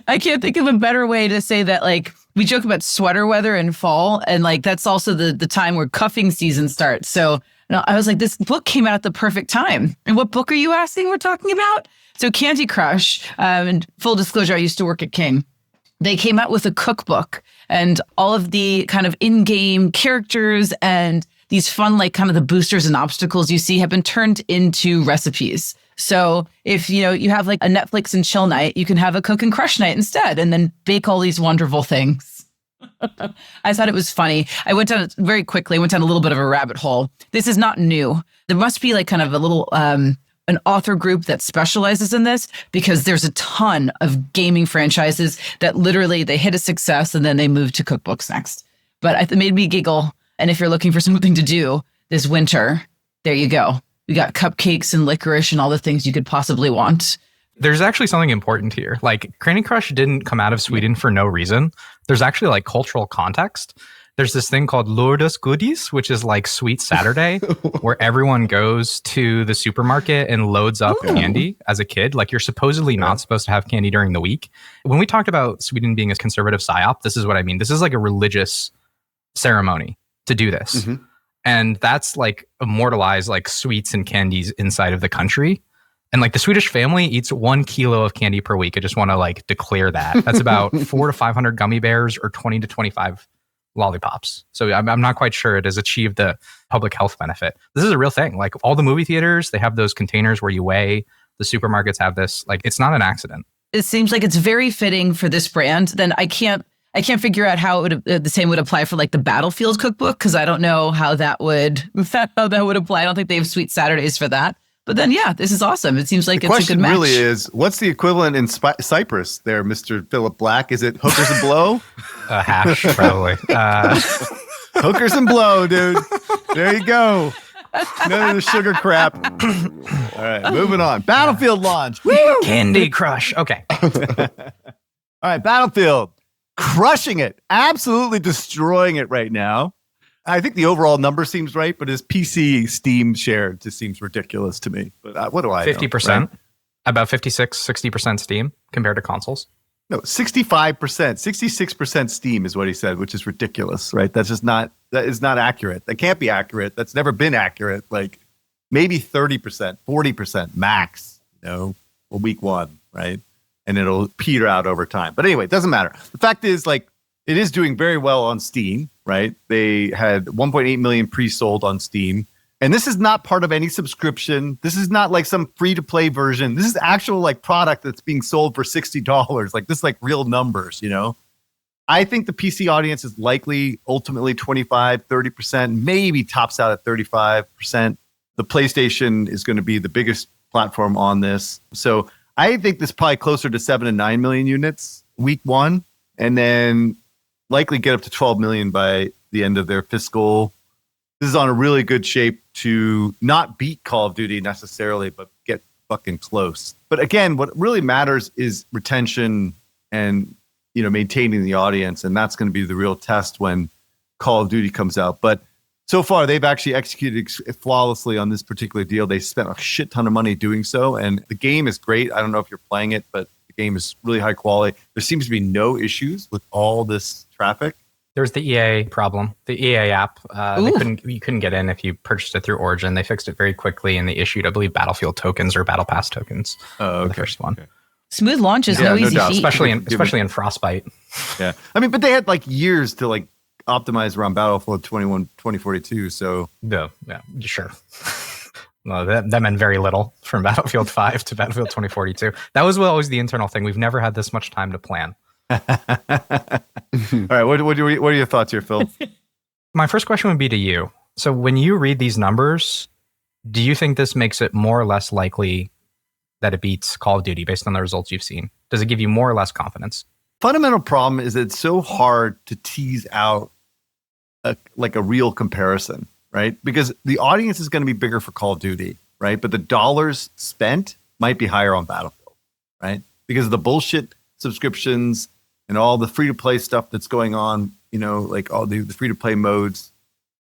I can't think of a better way to say that. Like, we joke about sweater weather in fall, and like that's also the time where cuffing season starts. So I was like, this book came out at the perfect time. And what book are you asking we're talking about? So Candy Crush, and full disclosure, I used to work at King. They came out with a cookbook, and all of the kind of in-game characters and these fun, like kind of the boosters and obstacles you see have been turned into recipes. So if, you know, you have like a Netflix and chill night, you can have a cook and crush night instead, and then bake all these wonderful things. I thought it was funny. I went down very quickly, went down a little bit of a rabbit hole. This is not new. There must be like kind of a little, an author group that specializes in this, because there's a ton of gaming franchises that literally they hit a success and then they move to cookbooks next. But it made me giggle. And if you're looking for something to do this winter, there you go. We got cupcakes and licorice and all the things you could possibly want. there's actually something important here. Like, Candy Crush didn't come out of Sweden for no reason. There's actually like cultural context. There's this thing called Lördagsgodis, which is like Sweet Saturday, where everyone goes to the supermarket and loads up candy as a kid. Like, you're supposedly not supposed to have candy during the week. When we talked about Sweden being a conservative psyop, this is what I mean. This is like a religious ceremony to do this. Mm-hmm. And that's like immortalized like sweets and candies inside of the country. And like the Swedish family eats 1 kilo of candy per week. I just want to like declare that. That's about 400 to 500 gummy bears or 20 to 25 lollipops. So I'm not quite sure it has achieved the public health benefit. This is a real thing. Like, all the movie theaters, they have those containers where you weigh. The supermarkets have this. Like, it's not an accident. It seems like it's very fitting for this brand. Then I can't figure out how it would, the same would apply for like the Battlefield cookbook, because I don't know how that would apply. I don't think they have Sweet Saturdays for that. But then, yeah, this is awesome. It seems like the it's a good match. The question really is, what's the equivalent in Cyprus there, Mr. Philip Black? Is it hookers and blow? Hash, probably. Hookers and blow, dude. There you go. None of the sugar crap. All right, moving on. Battlefield launch. Woo! Candy Crush. Okay. All right, Battlefield. Crushing it. Absolutely destroying it right now. I think the overall number seems right, but his PC Steam share just seems ridiculous to me. But what do I 50%, know, right? About 56-60% Steam compared to consoles. No, 65%, 66% Steam is what he said, which is ridiculous, right? That is not accurate. That can't be accurate. That's never been accurate. Like, maybe 30%, 40% max, week one, right? And it'll peter out over time. But anyway, it doesn't matter. The fact is, like, it is doing very well on Steam, right? They had 1.8 million pre-sold on Steam. And this is not part of any subscription. This is not like some free-to-play version. This is actual like product that's being sold for $60. Like, this is like real numbers, I think the PC audience is likely ultimately 25, 30%, maybe tops out at 35%. The PlayStation is going to be the biggest platform on this. So I think this is probably closer to 7 to 9 million units week one, and then likely get up to 12 million by the end of their fiscal. This is on a really good shape to not beat Call of Duty necessarily, but get fucking close. But again, what really matters is retention and, maintaining the audience. And that's going to be the real test when Call of Duty comes out. But so far, they've actually executed flawlessly on this particular deal. They spent a shit ton of money doing so. And the game is great. I don't know if you're playing it, but the game is really high quality. There seems to be no issues with all this traffic. There's the EA problem, the EA app. You couldn't get in if you purchased it through Origin. They fixed it very quickly, and they issued, I believe, Battlefield tokens or Battle Pass tokens. Oh, okay. The first one. Okay. Smooth launches, Yeah, no no easy doubt. feat. especially in Frostbite. Yeah. I mean, but they had like years to like optimize around Battlefield 2042. So Yeah, sure. No, that meant very little from Battlefield 5 to Battlefield 2042. That was always the internal thing. We've never had this much time to plan. all right. What are your thoughts here, Phil? My first question would be to you. So when you read these numbers, do you think this makes it more or less likely that it beats Call of Duty based on the results you've seen? Does it give you more or less confidence? Fundamental problem is that it's so hard to tease out a real comparison, right? Because the audience is going to be bigger for Call of Duty, right? But the dollars spent might be higher on Battlefield, right? Because of the bullshit subscriptions and all the free-to-play stuff that's going on, like all the free-to-play modes.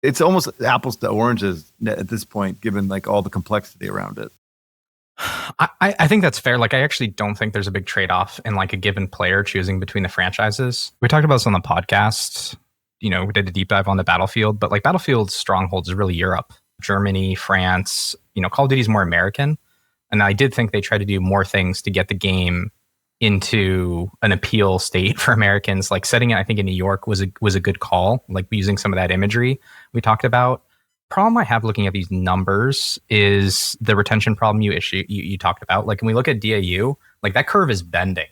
It's almost apples to oranges at this point, given like all the complexity around it. I think that's fair. Like, I actually don't think there's a big trade-off in like a given player choosing between the franchises. We talked about this on the podcast. We did a deep dive on the Battlefield, but like Battlefield's strongholds is really Europe, Germany, France. Call of Duty is more American. And I did think they tried to do more things to get the game into an appeal state for Americans. Like setting it, I think, in New York was a good call, like using some of that imagery we talked about. Problem I have looking at these numbers is the retention problem you talked about. Like when we look at DAU, like that curve is bending.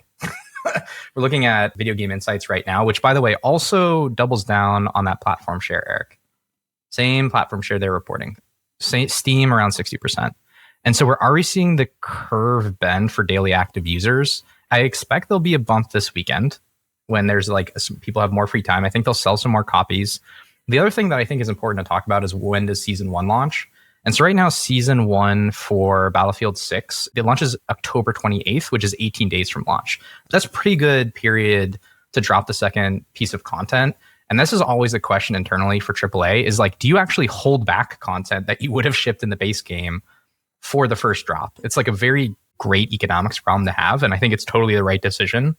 We're looking at Video Game Insights right now, which, by the way, also doubles down on that platform share, Eric. Same platform share they're reporting. Steam around 60%. And so we're already seeing the curve bend for daily active users. I expect there'll be a bump this weekend when there's like some people have more free time. I think they'll sell some more copies. The other thing that I think is important to talk about is when does Season 1 launch? And so right now, Season 1 for Battlefield 6, it launches October 28th, which is 18 days from launch. That's a pretty good period to drop the second piece of content. And this is always a question internally for AAA is like, do you actually hold back content that you would have shipped in the base game for the first drop? It's like a very great economics problem to have. And I think it's totally the right decision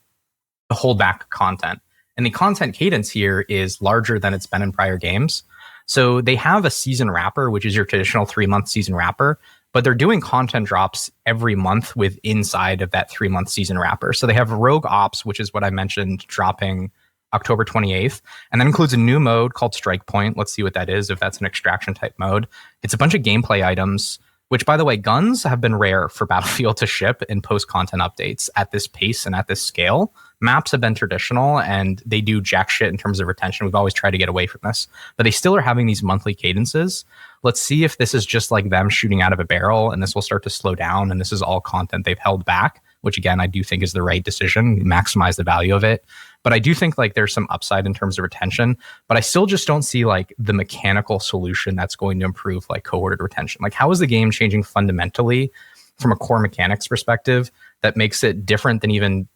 to hold back content. And the content cadence here is larger than it's been in prior games. So they have a season wrapper, which is your traditional 3-month season wrapper, but they're doing content drops every month with inside of that 3-month season wrapper. So they have Rogue Ops, which is what I mentioned, dropping October 28th. And that includes a new mode called Strike Point. Let's see what that is, if that's an extraction type mode. It's a bunch of gameplay items, which, by the way, guns have been rare for Battlefield to ship in post-content updates at this pace and at this scale. Maps have been traditional, and they do jack shit in terms of retention. We've always tried to get away from this. But they still are having these monthly cadences. Let's see if this is just like them shooting out of a barrel, and this will start to slow down, and this is all content they've held back, which, again, I do think is the right decision, maximize the value of it. But I do think like there's some upside in terms of retention, but I still just don't see like the mechanical solution that's going to improve like cohorted retention. Like, how is the game changing fundamentally from a core mechanics perspective that makes it different than even,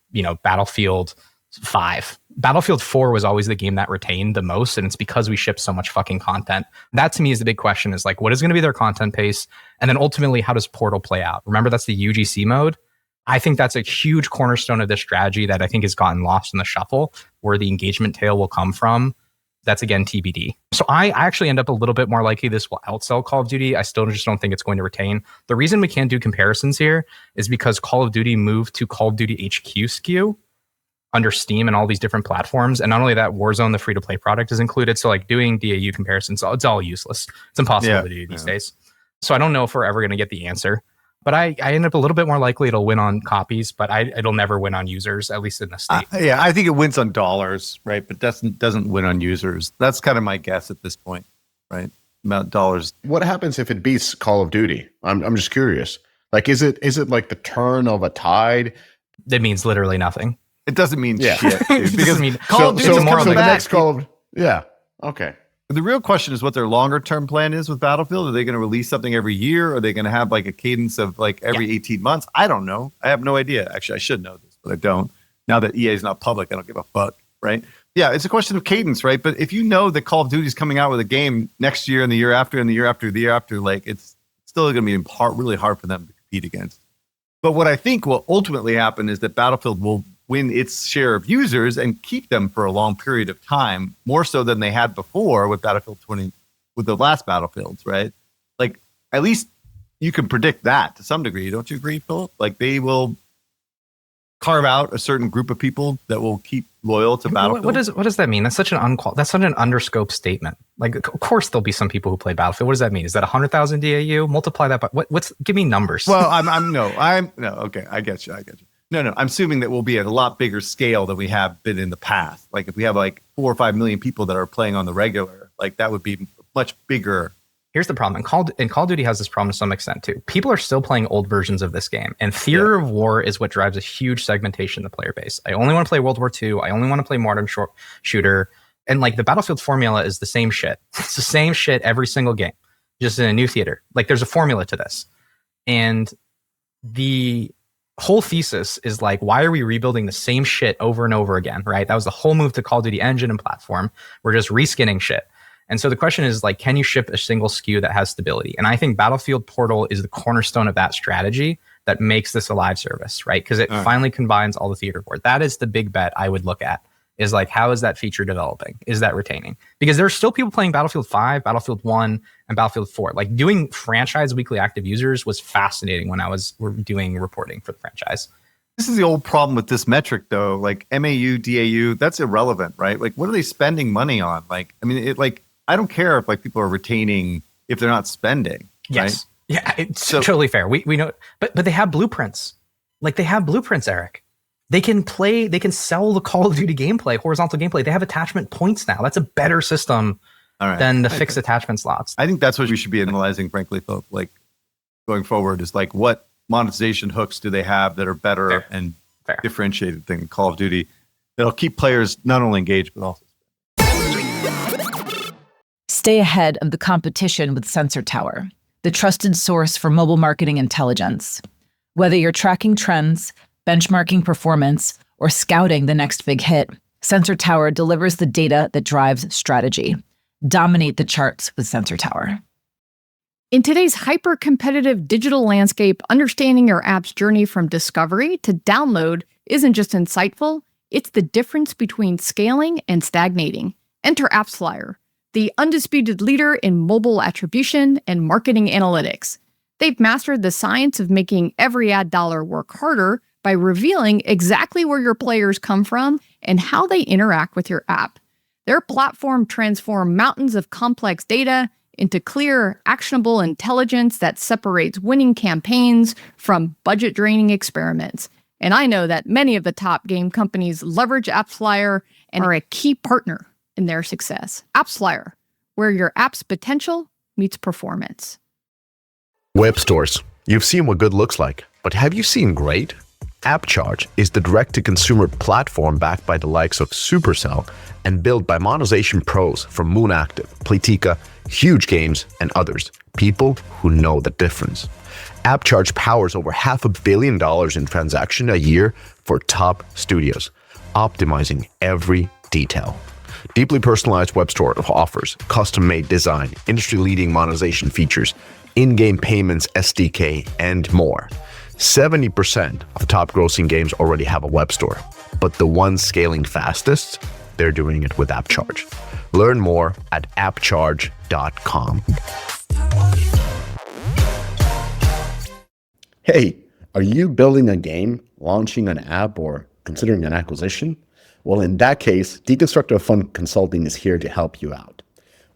Battlefield 5? Battlefield 4 was always the game that retained the most, and it's because we shipped so much fucking content. That to me is the big question, is like, what is going to be their content pace? And then ultimately, how does Portal play out? Remember, that's the UGC mode. I think that's a huge cornerstone of this strategy that I think has gotten lost in the shuffle, where the engagement tail will come from. That's, again, TBD. So I actually end up a little bit more likely this will outsell Call of Duty. I still just don't think it's going to retain. The reason we can't do comparisons here is because Call of Duty moved to Call of Duty HQ SKU under Steam and all these different platforms. And not only that, Warzone, the free-to-play product, is included. So like doing DAU comparisons, it's all useless. It's impossible to do these days. So I don't know if we're ever going to get the answer. But I end up a little bit more likely it'll win on copies, but it'll never win on users, at least in the state. I think it wins on dollars, right? But doesn't win on users. That's kind of my guess at this point, right? About dollars. What happens if it beats Call of Duty? I'm just curious. Like, is it like the turn of a tide? It means literally nothing. It doesn't mean shit, dude, because Call of Duty so more the like next Call of okay. The real question is what their longer term plan is with Battlefield. Are they going to release something every year? Are they going to have like a cadence of like every 18 months? I don't know. I have no idea. Actually, I should know this, but I don't. Now that EA is not public, I don't give a fuck, right? Yeah, it's a question of cadence, right? But if you know that Call of Duty is coming out with a game next year and the year after and the year after the year after, like it's still going to be really hard for them to compete against. But what I think will ultimately happen is that Battlefield will win its share of users and keep them for a long period of time, more so than they had before with Battlefield 20, with the last Battlefields, right? Like, at least you can predict that to some degree. Don't you agree, Philip? Like, they will carve out a certain group of people that will keep loyal to Battlefield. What does that mean? That's such an underscope statement. Like, of course there'll be some people who play Battlefield. What does that mean? Is that 100,000 DAU? Multiply that by give me numbers. Well, okay, I get you. No, I'm assuming that we'll be at a lot bigger scale than we have been in the past. Like if we have like 4 or 5 million people that are playing on the regular, like that would be much bigger. Here's the problem, and Call of Duty has this problem to some extent too. People are still playing old versions of this game, and theater of war is what drives a huge segmentation of the player base. I only want to play World War II. I only want to play modern shooter, and like the Battlefield formula is the same shit. It's the same shit every single game, just in a new theater. Like there's a formula to this, and the whole thesis is like, why are we rebuilding the same shit over and over again? Right? That was the whole move to Call of Duty engine and platform. We're just reskinning shit. And so the question is like, can you ship a single SKU that has stability? And I think Battlefield Portal is the cornerstone of that strategy that makes this a live service, right? Because it finally combines all the theater board. That is the big bet I would look at, is like, how is that feature developing? Is that retaining? Because there's still people playing Battlefield 5, Battlefield 1, and Battlefield 4. Like doing franchise weekly active users was fascinating when I was doing reporting for the franchise. This is the old problem with this metric, though. Like MAU, DAU, that's irrelevant, right? Like, what are they spending money on? Like, I mean, I don't care if like people are retaining if they're not spending. Yes. Right? Yeah, it's totally fair. We know, but they have blueprints. Like they have blueprints, Eric. They can sell the Call of Duty gameplay, horizontal gameplay. They have attachment points now. That's a better system than the fixed attachment slots. I think that's what we should be analyzing, frankly, though, like going forward, is like what monetization hooks do they have that are better and differentiated than Call of Duty that'll keep players not only engaged, but also. Stay ahead of the competition with Sensor Tower, the trusted source for mobile marketing intelligence. Whether you're tracking trends, benchmarking performance, or scouting the next big hit, Sensor Tower delivers the data that drives strategy. Dominate the charts with Sensor Tower. In today's hyper-competitive digital landscape, understanding your app's journey from discovery to download isn't just insightful, it's the difference between scaling and stagnating. Enter AppsFlyer, the undisputed leader in mobile attribution and marketing analytics. They've mastered the science of making every ad dollar work harder by revealing exactly where your players come from and how they interact with your app. Their platform transforms mountains of complex data into clear, actionable intelligence that separates winning campaigns from budget-draining experiments. And I know that many of the top game companies leverage AppsFlyer and are a key partner in their success. AppsFlyer, where your app's potential meets performance. Web stores. You've seen what good looks like, but have you seen great? AppCharge is the direct-to-consumer platform backed by the likes of Supercell and built by monetization pros from Moonactive, Playtika, Huge Games, and others. People who know the difference. AppCharge powers over $500 million in transactions a year for top studios, optimizing every detail. Deeply personalized web store offers custom-made design, industry-leading monetization features, in-game payments, SDK, and more. 70% of the top grossing games already have a web store, but the ones scaling fastest, they're doing it with AppCharge. Learn more at appcharge.com. Hey, are you building a game, launching an app, or considering an acquisition? Well, in that case, Deconstructor Fund Consulting is here to help you out.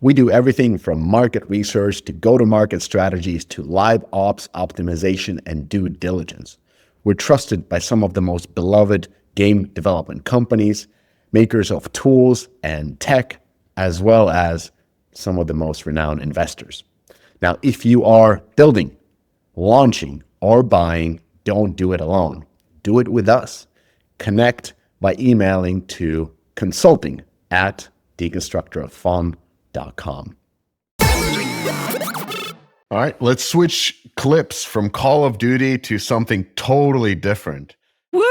We do everything from market research to go-to-market strategies to live ops optimization and due diligence. We're trusted by some of the most beloved game development companies, makers of tools and tech, as well as some of the most renowned investors. Now, if you are building, launching, or buying, don't do it alone. Do it with us. Connect by emailing to consulting@deconstructorofun.com. All right, let's switch clips from Call of Duty to something totally different. Woo!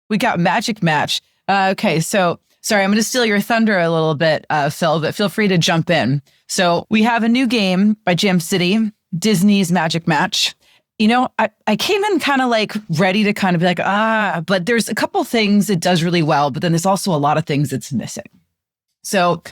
We got Magic Match. Okay, so sorry, I'm going to steal your thunder a little bit, Phil, but feel free to jump in. So we have a new game by Jam City, Disney's Magic Match. You know, I came in kind of like ready to kind of be like, but there's a couple things it does really well, but then there's also a lot of things it's missing. So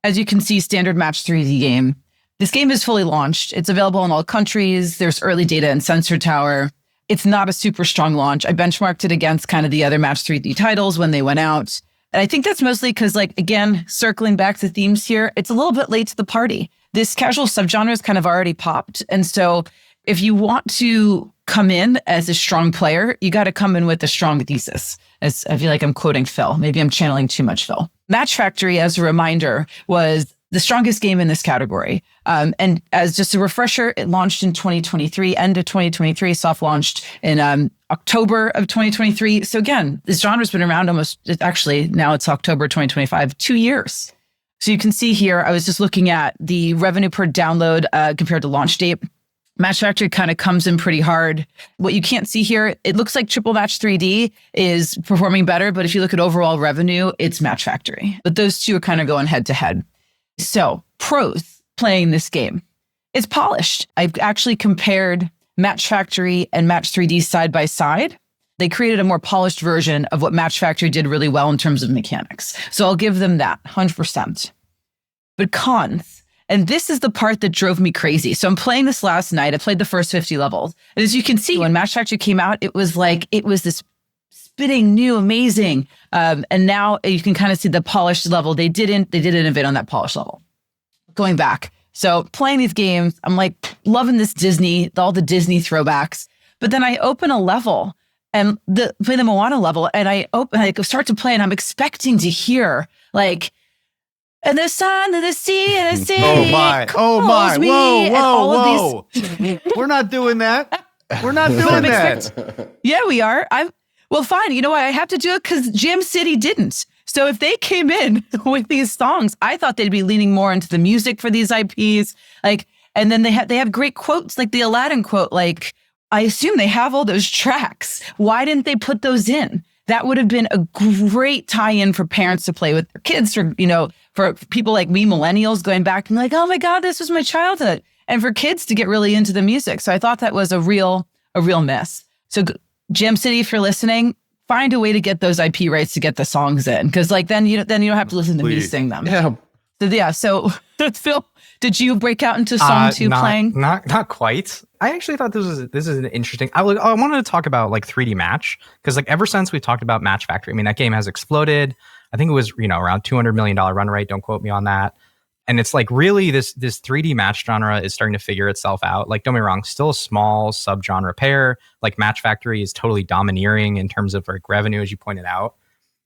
as you can see, standard match 3D game. This game is fully launched. It's available in all countries. There's early data in Sensor Tower. it's not a super strong launch. I benchmarked it against kind of the other Match 3D titles when they went out. And I think that's mostly because, like, again, circling back to themes here, it's a little bit late to the party. This casual subgenre is kind of already popped. And so if you want to come in as a strong player, you got to come in with a strong thesis. As I feel like I'm quoting Phil. Maybe I'm channeling too much Phil. Match Factory, as a reminder, was the strongest game in this category. And as just a refresher, it launched in 2023, end of 2023, soft launched in October of 2023. So again, this genre's been around now it's October 2025, 2 years. So you can see here, I was just looking at the revenue per download compared to launch date. Match Factory kind of comes in pretty hard. What you can't see here, it looks like Triple Match 3D is performing better, but if you look at overall revenue, it's Match Factory. But those two are kind of going head to head. So pros playing this game. It's polished. I've actually compared Match Factory and Match 3D side by side. They created a more polished version of what Match Factory did really well in terms of mechanics. So I'll give them that 100%. But cons, and this is the part that drove me crazy. So I'm playing this last night. I played the first 50 levels. And as you can see, when Match Factory came out, it was this spitting new, amazing. And now you can kind of see the polished level. They did innovate on that polished level. Going back. So playing these games, I'm like loving this Disney, all the Disney throwbacks. But then I open a level and play the Moana level, and I start to play, and I'm expecting to hear like, and the sun and the sea and the sea. Oh my! Whoa! We're not doing that. We're not doing that. Yeah, we are. Well, fine. You know what? I have to do it because Jam City didn't. So if they came in with these songs, I thought they'd be leaning more into the music for these IPs. Like, and then they have great quotes, like the Aladdin quote. Like, I assume they have all those tracks. Why didn't they put those in? That would have been a great tie-in for parents to play with their kids, or, for people like me, millennials, going back and like, oh my God, this was my childhood. And for kids to get really into the music. So I thought that was a real miss. So Jam City, if you're listening, find a way to get those IP rights to get the songs in. Because like then you don't have to listen to me sing them. Yeah. So Phil, did you break out into song two playing? Not quite. I actually thought this is an interesting. I wanted to talk about like 3D Match, because like ever since we talked about Match Factory, I mean, that game has exploded. I think it was around $200 million run rate. Don't quote me on that. And it's like really this 3D match genre is starting to figure itself out. Like, don't get me wrong, still a small subgenre pair. Like Match Factory is totally domineering in terms of like revenue, as you pointed out.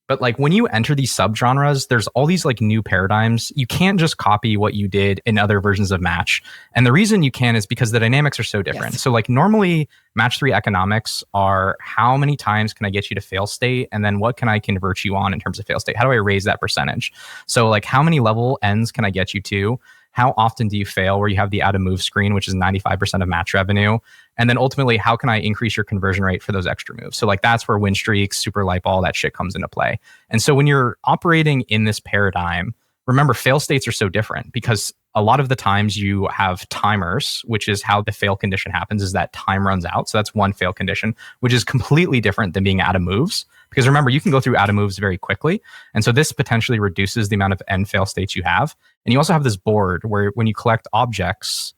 But like when you enter these subgenres, there's all these like new paradigms. You can't just copy what you did in other versions of Match. And the reason you can is because the dynamics are so different. Yes. So like normally Match 3 economics are how many times can I get you to fail state? And then what can I convert you on in terms of fail state? How do I raise that percentage? So like how many level ends can I get you to? How often do you fail where you have the out of move screen, which is 95% of match revenue? And then ultimately, how can I increase your conversion rate for those extra moves? So like that's where win streaks, super light ball, that shit comes into play. And so when you're operating in this paradigm, remember fail states are so different because a lot of the times you have timers, which is how the fail condition happens, is that time runs out. So that's one fail condition, which is completely different than being out of moves. Because remember, you can go through out of moves very quickly. And so this potentially reduces the amount of end fail states you have. And you also have this board where when you collect objects,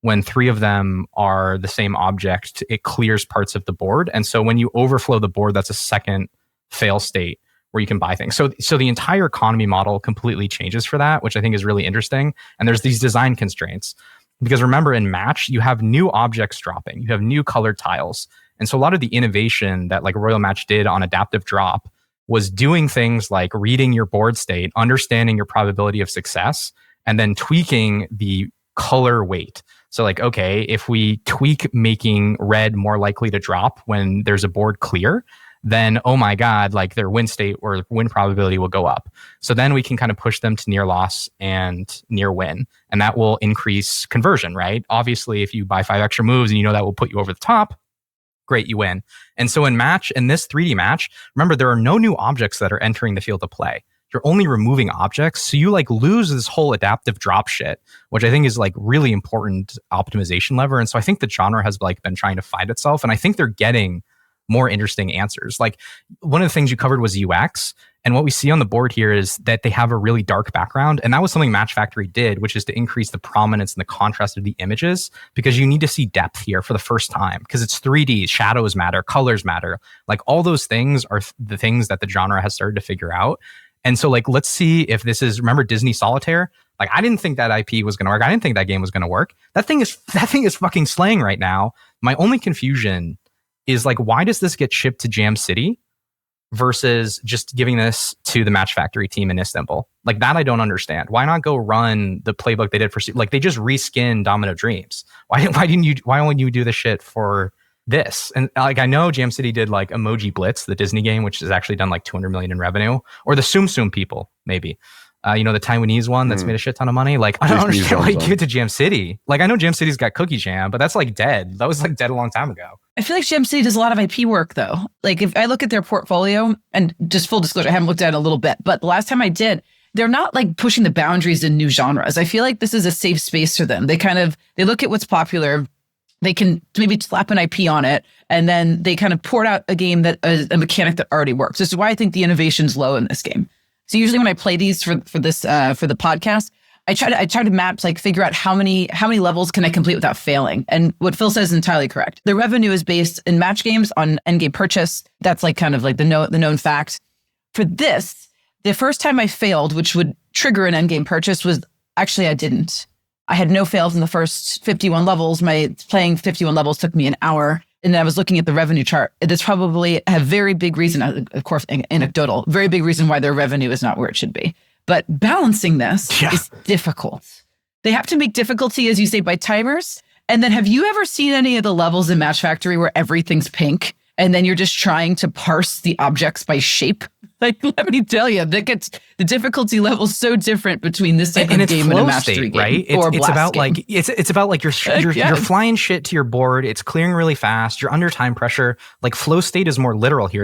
when 3 of them are the same object, it clears parts of the board. And so when you overflow the board, that's a second fail state where you can buy things. So the entire economy model completely changes for that, which I think is really interesting. And there's these design constraints. Because remember, in Match, you have new objects dropping. You have new colored tiles. And so a lot of the innovation that like Royal Match did on adaptive drop was doing things like reading your board state, understanding your probability of success, and then tweaking the color weight. So like, okay, if we tweak making red more likely to drop when there's a board clear, then, oh my God, like their win state or win probability will go up. So then we can kind of push them to near loss and near win. And that will increase conversion, right? Obviously, if you buy 5 extra moves and that will put you over the top, great, you win. And so in Match, in this 3D Match, remember, there are no new objects that are entering the field of play. You're only removing objects. So you like lose this whole adaptive drop shit, which I think is like really important optimization lever. And so I think the genre has like been trying to find itself. And I think they're getting more interesting answers. Like one of the things you covered was UX. And what we see on the board here is that they have a really dark background. And that was something Match Factory did, which is to increase the prominence and the contrast of the images, because you need to see depth here for the first time, because it's 3D, shadows matter, colors matter. Like all those things are the things that the genre has started to figure out. And so like, let's see if this is, remember Disney Solitaire? Like I didn't think that IP was going to work. I didn't think that game was going to work. That thing is fucking slaying right now. My only confusion is like, why does this get shipped to Jam City versus just giving this to the Match Factory team in Istanbul? Like that I don't understand. Why not go run the playbook they did for, like they just reskinned Domino Dreams. Why won't you do the shit for this? And like I know Jam City did like Emoji Blitz, the Disney game, which has actually done like 200 million in revenue, or the Tsum Tsum people maybe. The Taiwanese one that's made a shit ton of money. Like, I don't understand why you give it to Jam City. Like, I know Jam City's got Cookie Jam, but that's like dead. That was like dead a long time ago. I feel like Jam City does a lot of IP work, though. Like, if I look at their portfolio, and just full disclosure, I haven't looked at it in a little bit, but the last time I did, they're not like pushing the boundaries in new genres. I feel like this is a safe space for them. They look at what's popular. They can maybe slap an IP on it, and then they kind of port out a game that a mechanic that already works. This is why I think the innovation's low in this game. So usually when I play these for the podcast, I try to map, like figure out how many levels can I complete without failing. And what Phil says is entirely correct. The revenue is based in match games on endgame purchase. That's like kind of like the known fact. For this, the first time I failed, which would trigger an endgame purchase, was actually I didn't. I had no fails in the first 51 levels. My playing 51 levels took me an hour. And I was looking at the revenue chart. It's probably a very big reason, of course, anecdotal, very big reason why their revenue is not where it should be. But balancing this is difficult. They have to make difficulty, as you say, by timers. And then have you ever seen any of the levels in Match Factory where everything's pink and then you're just trying to parse the objects by shape? Like, let me tell you, that gets the difficulty level so different between this type of game and a match three game, right? It's about game. Like it's about like you're flying shit to your board. It's clearing really fast. You're under time pressure. Like flow state is more literal here.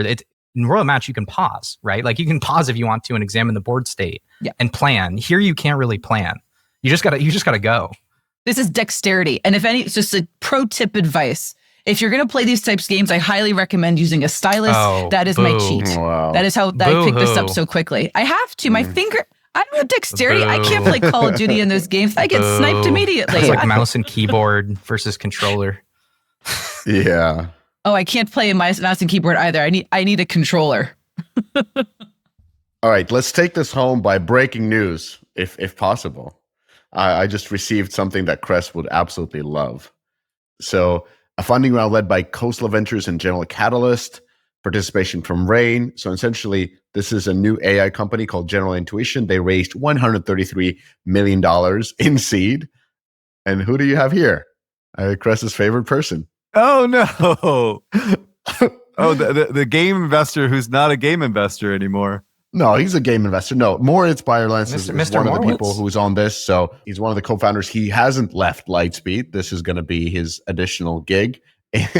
In Royal Match, you can pause, right? Like you can pause if you want to and examine the board state and plan. Here, you can't really plan. You just gotta go. This is dexterity, and if any, it's just a pro tip advice. If you're going to play these types of games, I highly recommend using a stylus. That is my cheat. Wow. That is how I picked this up so quickly. I have to. My finger, I don't have dexterity. I can't play Call of Duty in those games. I get sniped immediately. It's like mouse and keyboard versus controller. Yeah. Oh, I can't play a mouse and keyboard either. I need a controller. All right, let's take this home by breaking news, if possible. I just received something that Cress would absolutely love. So, a funding round led by Coastal Ventures and General Catalyst, participation from Rain. So essentially, this is a new AI company called General Intuition. They raised $133 million in seed. And who do you have here? Cress's favorite person. Oh, no. The game investor who's not a game investor anymore. No, he's a game investor. No, Moritz Bayerlens is one of the people who's on this. So he's one of the co-founders. He hasn't left Lightspeed. This is going to be his additional gig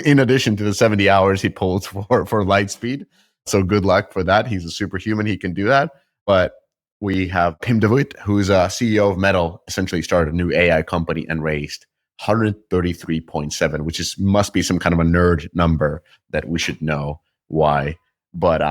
in addition to the 70 hours he pulls for Lightspeed. So good luck for that. He's a superhuman. He can do that. But we have Pim de Wit, who's a CEO of Metal, essentially started a new AI company and raised 133.7, which must be some kind of a nerd number that we should know why. But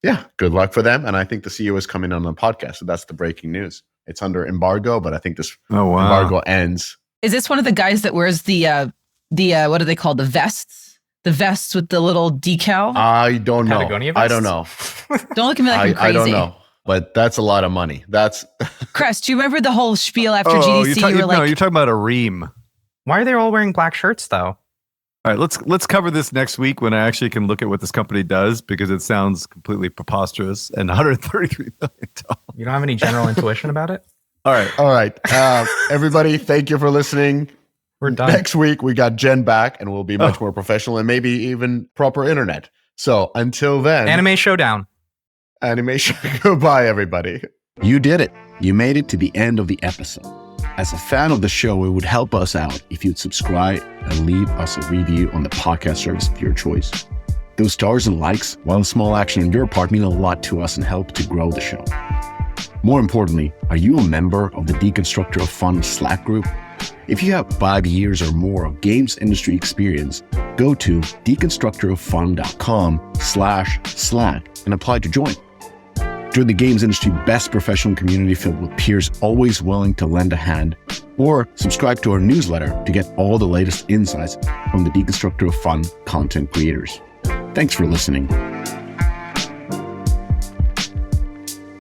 yeah, good luck for them. And I think the CEO is coming on the podcast. So that's the breaking news. It's under embargo, but I think this embargo ends. Is this one of the guys that wears the what are they called? The vests? The vests with the little decal? I don't know. I don't know. Don't look at me like I'm crazy. I don't know. But that's a lot of money. That's Cress, do you remember the whole spiel after GDC? You're talking about a ream. Why are they all wearing black shirts though? All right, let's cover this next week when I actually can look at what this company does, because it sounds completely preposterous and $133 million. You don't have any general intuition about it? All right. Everybody, thank you for listening. We're done. Next week, we got Jen back, and we'll be much more professional and maybe even proper internet. So until then, Anime Showdown. Goodbye, everybody. You did it. You made it to the end of the episode. As a fan of the show, it would help us out if you'd subscribe and leave us a review on the podcast service of your choice. Those stars and likes, while a small action on your part, mean a lot to us and help to grow the show. More importantly, are you a member of the Deconstructor of Fun Slack group? If you have 5 years or more of games industry experience, go to deconstructoroffun.com/Slack and apply to join. Join the games industry best professional community filled with peers always willing to lend a hand, or subscribe to our newsletter to get all the latest insights from the Deconstructor of Fun content creators. Thanks for listening.